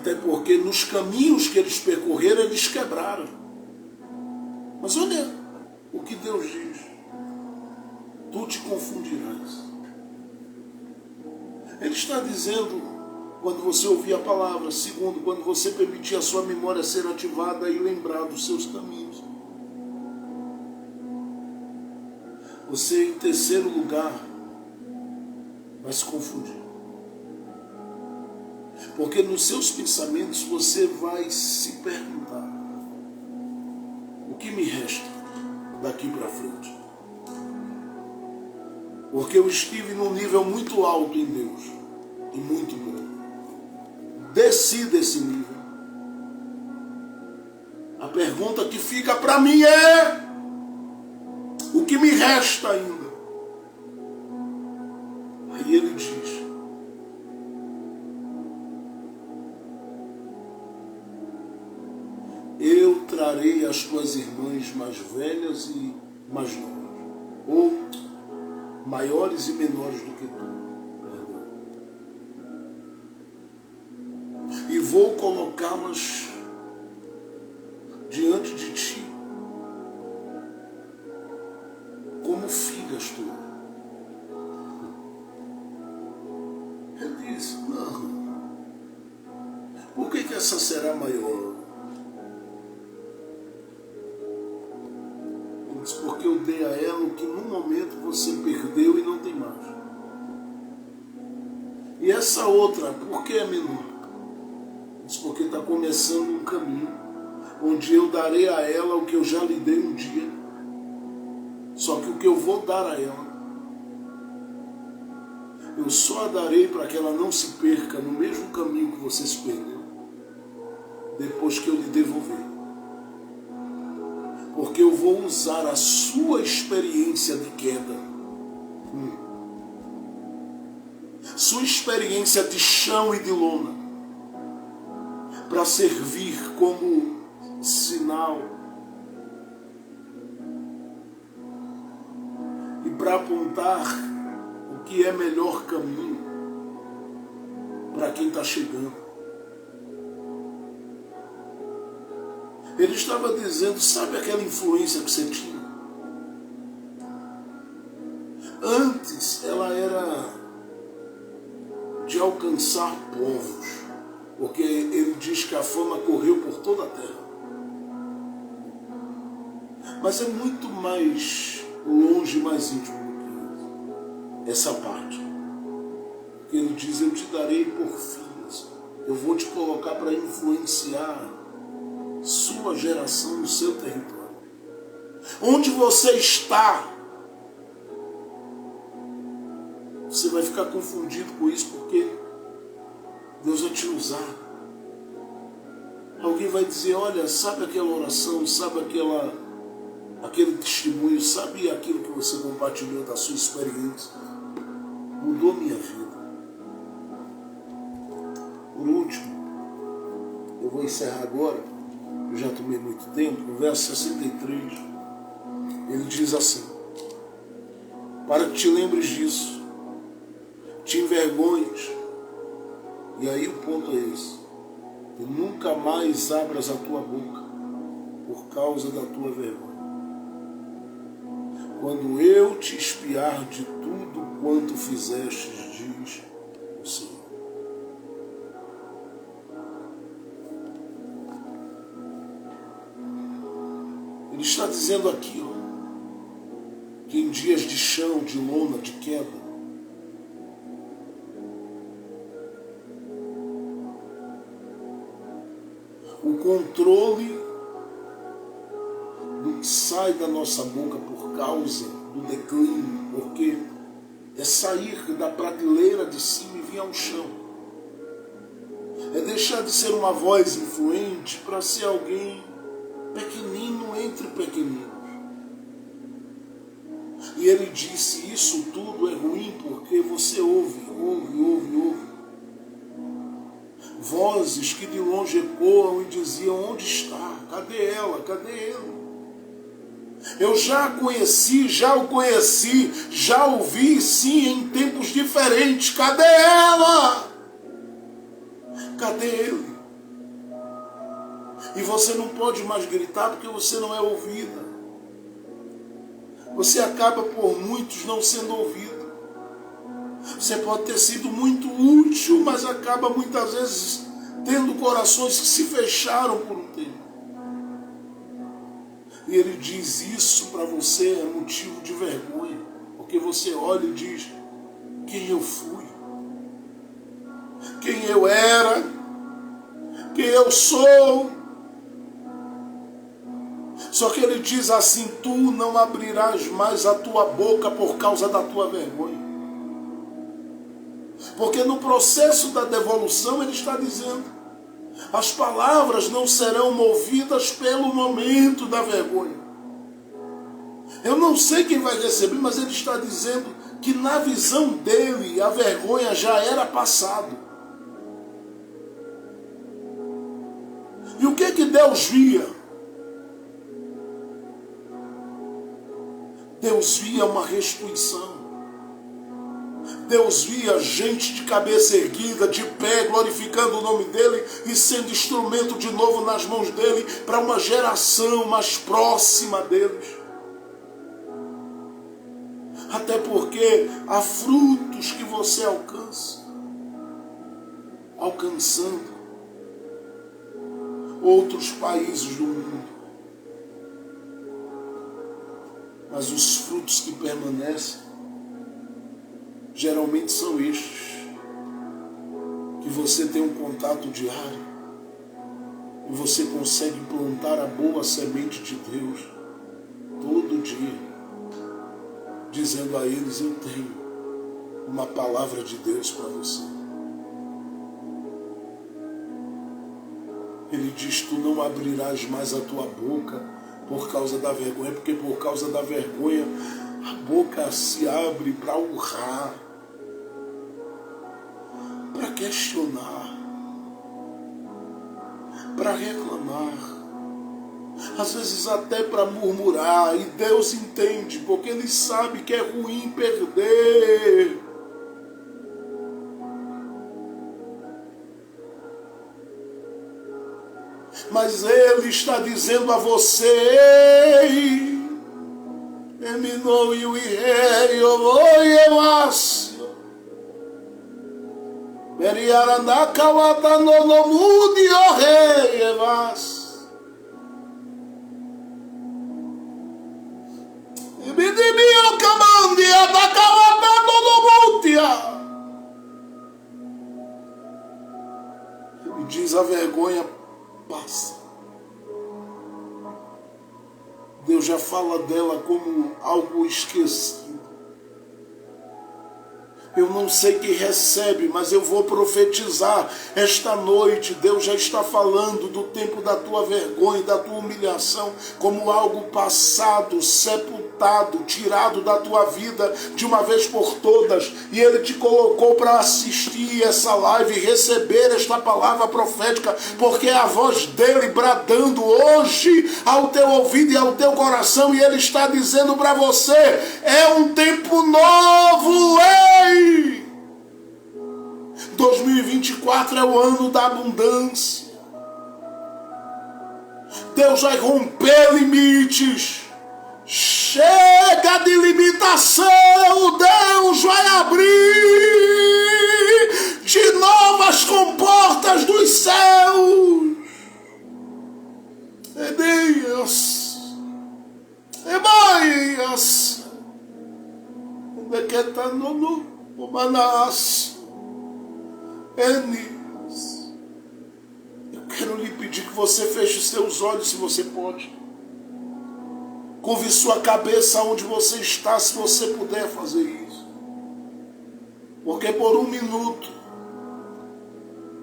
B: Até porque nos caminhos que eles percorreram, eles quebraram. Mas olha o que Deus diz: tu te confundirás. Ele está dizendo, quando você ouvir a palavra. Segundo, quando você permitir a sua memória ser ativada e lembrar dos seus caminhos. Você, em terceiro lugar, vai se confundir. Porque nos seus pensamentos você vai se perguntar: o que me resta daqui para frente? Porque eu estive num nível muito alto em Deus e muito bom. Desci desse nível. A pergunta que fica para mim é: o que me resta ainda? Aí ele diz: eu trarei as tuas irmãs mais velhas e mais novas, ou maiores e menores do que tu, e vou colocá-las diante de ti como filhas tuas. Ele disse: não. Por que essa será maior? Ele disse: porque eu dei a ela o que num momento você perdeu e não tem mais. E essa outra, por que é menor? Ele disse: porque está começando um caminho onde eu darei a ela o que eu já lhe dei um dia. Só que o que eu vou dar a ela, eu só a darei para que ela não se perca no mesmo caminho que você se perdeu, depois que eu lhe devolver. Porque eu vou usar a sua experiência de queda, sua experiência de chão e de lona, para servir como sinal e para apontar o que é melhor caminho para quem está chegando. Ele estava dizendo: sabe aquela influência que você tinha? Antes ela era de alcançar povos, porque ele diz que a fama correu por toda a terra. Mas é muito mais longe, mais íntimo do que essa parte. Porque ele diz: eu te darei por filhas, eu vou te colocar para influenciar sua geração no seu território. Onde você está, você vai ficar confundido com isso, porque Deus vai te usar. Alguém vai dizer: olha, sabe aquela oração, sabe aquele testemunho, sabe aquilo que você compartilhou da sua experiência? Mudou minha vida. Por último, eu vou encerrar agora, eu já tomei muito tempo, no verso 63, ele diz assim: para que te lembres disso, te envergonhes, e aí o ponto é esse, e nunca mais abras a tua boca por causa da tua vergonha, quando eu te espiar de tudo quanto fizeste, diz o Senhor. Ele está dizendo aqui, que em dias de chão, de lona, de queda, o controle do que sai da nossa boca por causa do declínio, porque é sair da prateleira de cima e vir ao chão. É deixar de ser uma voz influente para ser alguém pequenino entre pequeninos. E ele disse: isso tudo é ruim porque você ouve vozes que de longe ecoam e diziam: onde está? Cadê ela? Cadê ele? Eu já a conheci, já o conheci, já o vi, sim, em tempos diferentes. Cadê ela? Cadê ele? E você não pode mais gritar porque você não é ouvida. Você acaba por muitos não sendo ouvido. Você pode ter sido muito útil, mas acaba muitas vezes tendo corações que se fecharam por um tempo. E ele diz: isso para você é motivo de vergonha, porque você olha e diz: quem eu fui, quem eu era, quem eu sou. Só que ele diz assim: tu não abrirás mais a tua boca por causa da tua vergonha. Porque no processo da devolução ele está dizendo: as palavras não serão movidas pelo momento da vergonha. Eu não sei quem vai receber, mas ele está dizendo que na visão dele a vergonha já era passado. E o que Deus via? Deus via uma restituição. Deus via gente de cabeça erguida, de pé, glorificando o nome dele e sendo instrumento de novo nas mãos dele para uma geração mais próxima deles. Até porque há frutos que você alcança, alcançando outros países do mundo. Mas os frutos que permanecem geralmente são estes, que você tem um contato diário e você consegue plantar a boa semente de Deus todo dia, dizendo a eles: eu tenho uma palavra de Deus para você. Ele diz: tu não abrirás mais a tua boca por causa da vergonha, porque por causa da vergonha a boca se abre para urrar, para questionar, para reclamar, às vezes até para murmurar. E Deus entende, porque Ele sabe que é ruim perder. Mas Ele está dizendo a você: ei, eminou e o irei, eu vou e eu acho. Beriaranda kawata no mudi o rei evas. Ibidimio kamandi atakawata no mutia. E diz: a vergonha passa. Deus já fala dela como algo esquecido. Eu não sei quem recebe, mas eu vou profetizar esta noite. Deus já está falando do tempo da tua vergonha, da tua humilhação, como algo passado, sepultado, tirado da tua vida de uma vez por todas. E Ele te colocou para assistir essa live e receber esta palavra profética, porque é a voz dele bradando hoje ao teu ouvido e ao teu coração. E Ele está dizendo para você: é um tempo novo, ei! 2024 é o ano da abundância. Deus vai romper limites. Chega de limitação. Deus vai abrir de novo as comportas dos céus. É Deus. É mais. Onde é que está no Manas? Enis, eu quero lhe pedir que você feche os seus olhos, se você pode. Curve sua cabeça onde você está, se você puder fazer isso. Porque por um minuto,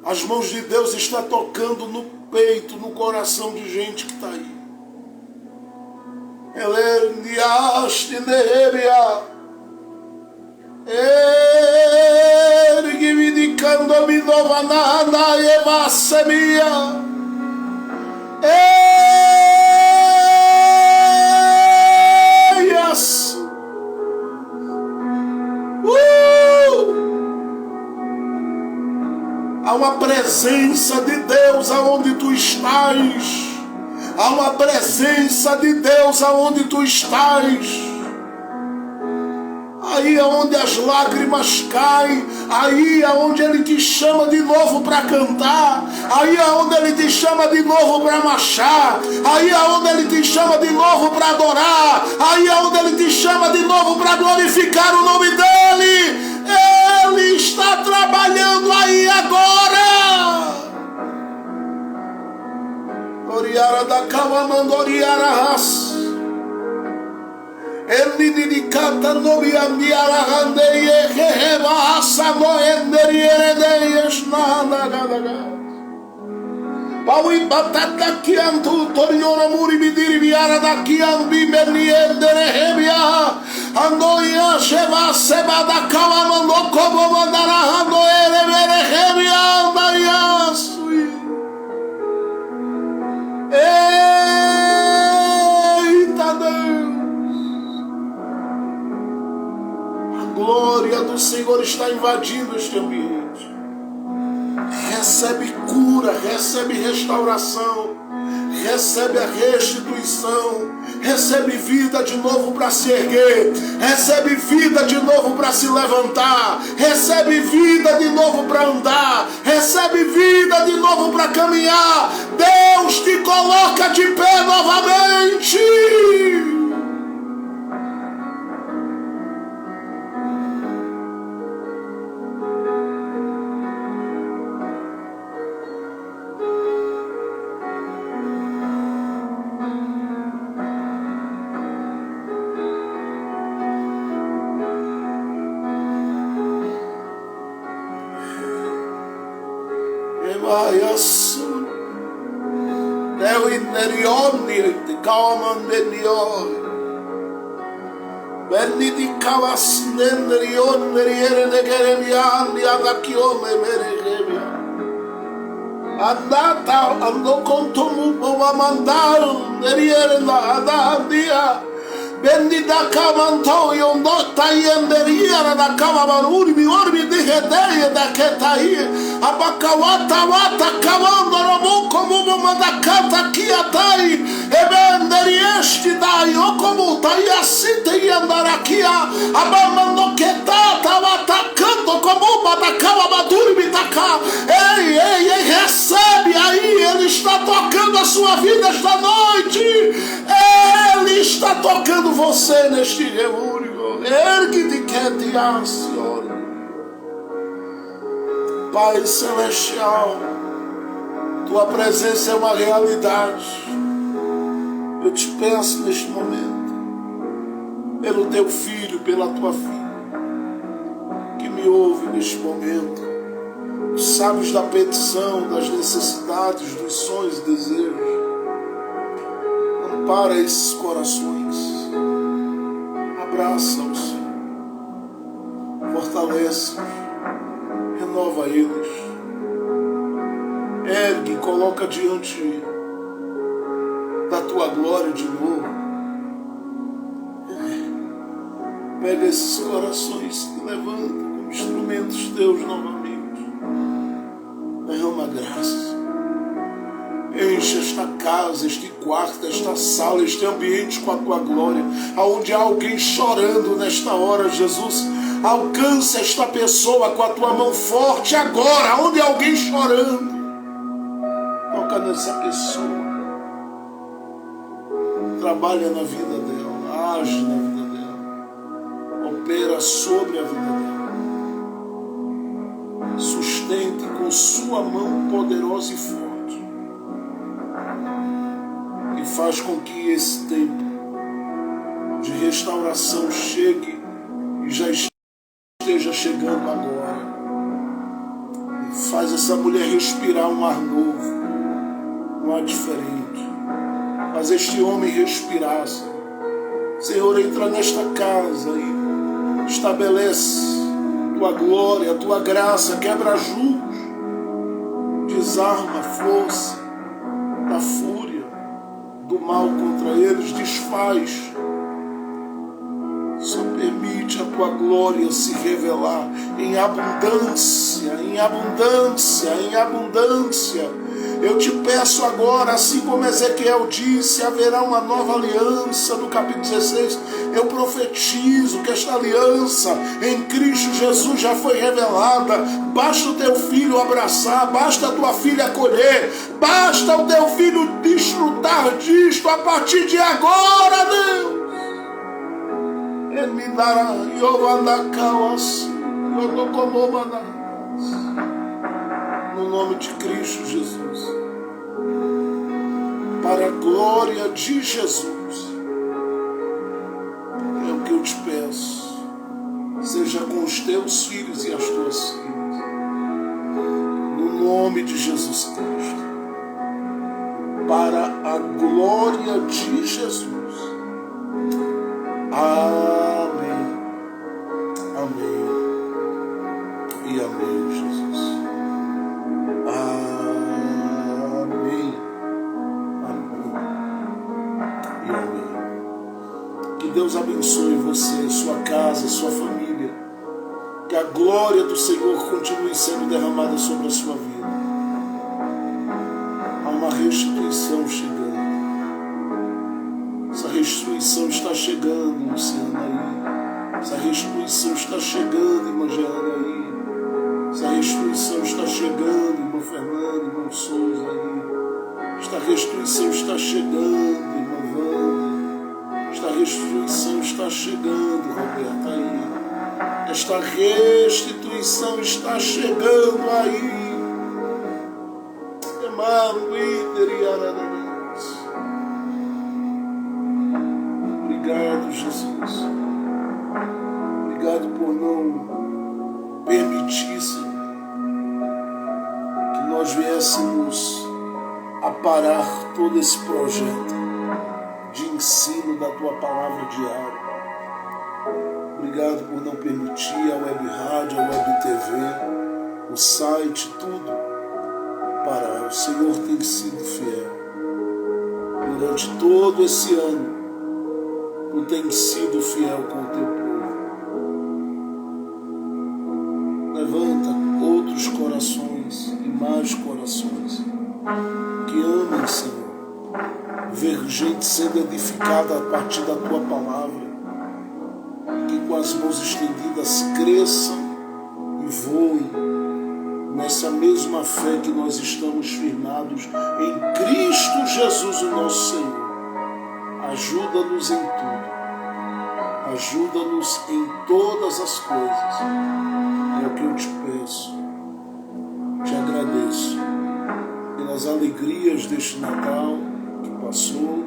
B: as mãos de Deus estão tocando no peito, no coração de gente que está aí. Eleniaste neheria. Erguimidicando me novanada e vassemia. Eias. Há uma presença de Deus aonde tu estás. Há uma presença de Deus aonde tu estás. Aí é onde as lágrimas caem, aí é onde Ele te chama de novo para cantar, aí é onde Ele te chama de novo para marchar, aí é onde Ele te chama de novo para adorar, aí é onde Ele te chama de novo para glorificar o nome dEle. Ele está trabalhando aí agora. Oriara da Calma Mandoriara Ras. Ele dedicata noviandiara handeie reheva asamo enderierdeias nada. Paui batata kiantu toriona muri bidiri biara da kiambi meniendere hebia andoia sheva seba da kama mando como mandara andoere mere hebia andaia sui. Eita Deus! A glória do Senhor está invadindo este ambiente. Recebe cura, recebe restauração, recebe a restituição, recebe vida de novo para se erguer, recebe vida de novo para se levantar, recebe vida de novo para andar, recebe vida de novo para caminhar. Deus te coloca de pé novamente. Andata ando contomu boma mandaram nerienda adandia bendita camanto yondota yenderia da cavabaruri mi orbi de redeia da ketai abacawata wata camando romo como manda canta que atai ebenderieste da yo como tai assim tem andar aqui abamando que tava atacando como manda cavabaruri me taca. Ei, recebe aí, Ele está tocando a sua vida esta noite. Ele está tocando você neste reúno. Ergue-te que te acione. Pai Celestial, Tua presença é uma realidade. Eu te peço neste momento, pelo Teu Filho, pela Tua filha, que me ouve neste momento. Sabes da petição, das necessidades, dos sonhos e desejos. Ampara esses corações. Abraça-os. Fortalece-os. Renova eles. Ergue e coloca diante da Tua glória de novo. Pega esses corações e levanta como instrumentos Teus novamente. Derrama graça. Enche esta casa, este quarto, esta sala, este ambiente com a Tua glória. Aonde há alguém chorando nesta hora, Jesus, alcança esta pessoa com a Tua mão forte agora. Aonde há alguém chorando, toca nessa pessoa. Trabalha na vida dela, age na vida dela, opera sobre a vida dela. Sustente com Sua mão poderosa e forte. E faz com que esse tempo de restauração chegue e já esteja chegando agora. E faz essa mulher respirar um ar novo, um ar diferente. Faz este homem respirar, Senhor, entra nesta casa e estabelece Tua glória, a Tua graça, quebra julgos, desarma a força da fúria, do mal contra eles, desfaz. Só permite a tua glória se revelar em abundância, em abundância, em abundância. Eu te peço agora, assim como Ezequiel disse, haverá uma nova aliança no capítulo 16. Eu profetizo que esta aliança em Cristo Jesus já foi revelada. Basta o teu filho abraçar, basta a tua filha acolher, basta o teu filho desfrutar disto a partir de agora, Deus. Ele me dará, no nome de Cristo Jesus, para a glória de Jesus, é o que eu te peço, seja com os teus filhos e as tuas filhas, no nome de Jesus Cristo, para a glória de Jesus. Amém, amém e amém, Jesus. Amém, amém e amém. Que Deus abençoe você, sua casa, sua família. Que a glória do Senhor continue sendo derramada sobre a sua vida. Há uma restituição chegando. Essa restituição está chegando, Luciana, aí. Essa restituição está chegando, irmã Jeana, aí. Essa restituição está chegando, irmã Fernanda, irmão Souza, aí. Esta restituição está chegando, irmã Wanda. Esta restituição está chegando, Roberta, aí. Esta restituição está chegando aí. Obrigado, Jesus. Obrigado por não permitir, Senhor, que nós viéssemos a parar todo esse projeto de ensino da Tua Palavra diária. Obrigado por não permitir a web rádio, a web TV, o site, tudo parar. O Senhor tem sido fiel. Durante todo esse ano, Tu tens sido fiel com o Teu povo. Levanta outros corações e mais corações que amem, Senhor, ver gente sendo edificada a partir da Tua Palavra, que com as mãos estendidas cresçam e voem nessa mesma fé que nós estamos firmados em Cristo Jesus, o nosso Senhor. Ajuda-nos em tudo, ajuda-nos em todas as coisas. É o que eu te peço, te agradeço pelas alegrias deste Natal que passou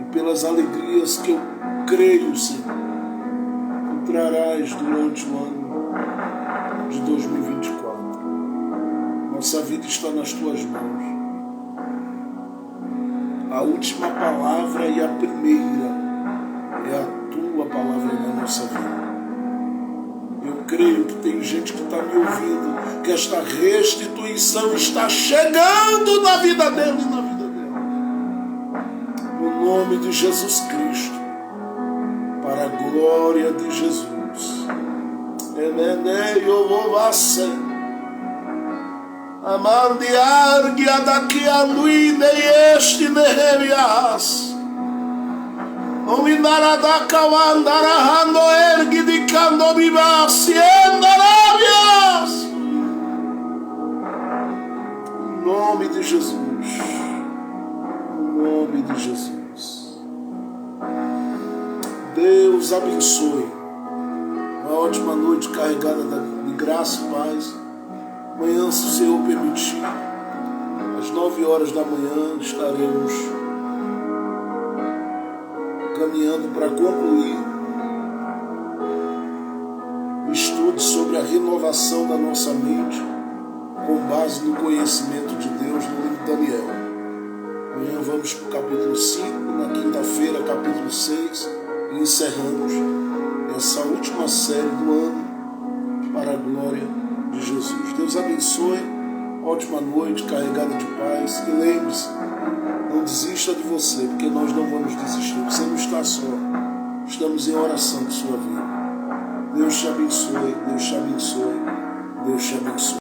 B: e pelas alegrias que eu creio, Senhor, que trarás durante o ano de 2024. Nossa vida está nas Tuas mãos. A última palavra e a primeira é a Tua palavra na nossa vida. Eu creio que tem gente que está me ouvindo, que esta restituição está chegando na vida deles, na vida dela. No nome de Jesus Cristo, para a glória de Jesus. Amandiargia daqui a nuide este neherias. Ominarada kawandarahando ergi de candobibas endarabias. Em nome de Jesus. Em nome de Jesus. Deus abençoe. Uma ótima noite carregada de graça e paz. Amanhã, se o Senhor permitir, às 9 horas da manhã, estaremos caminhando para concluir o estudo sobre a renovação da nossa mente com base no conhecimento de Deus no livro de Daniel. Amanhã vamos para o capítulo 5, na quinta-feira, capítulo 6, e encerramos essa última série do ano para a glória de Jesus. Deus abençoe, ótima noite, carregada de paz, e lembre-se, não desista de você, porque nós não vamos desistir, você não está só, Estamos em oração por sua vida. Deus te abençoe, Deus te abençoe, Deus te abençoe.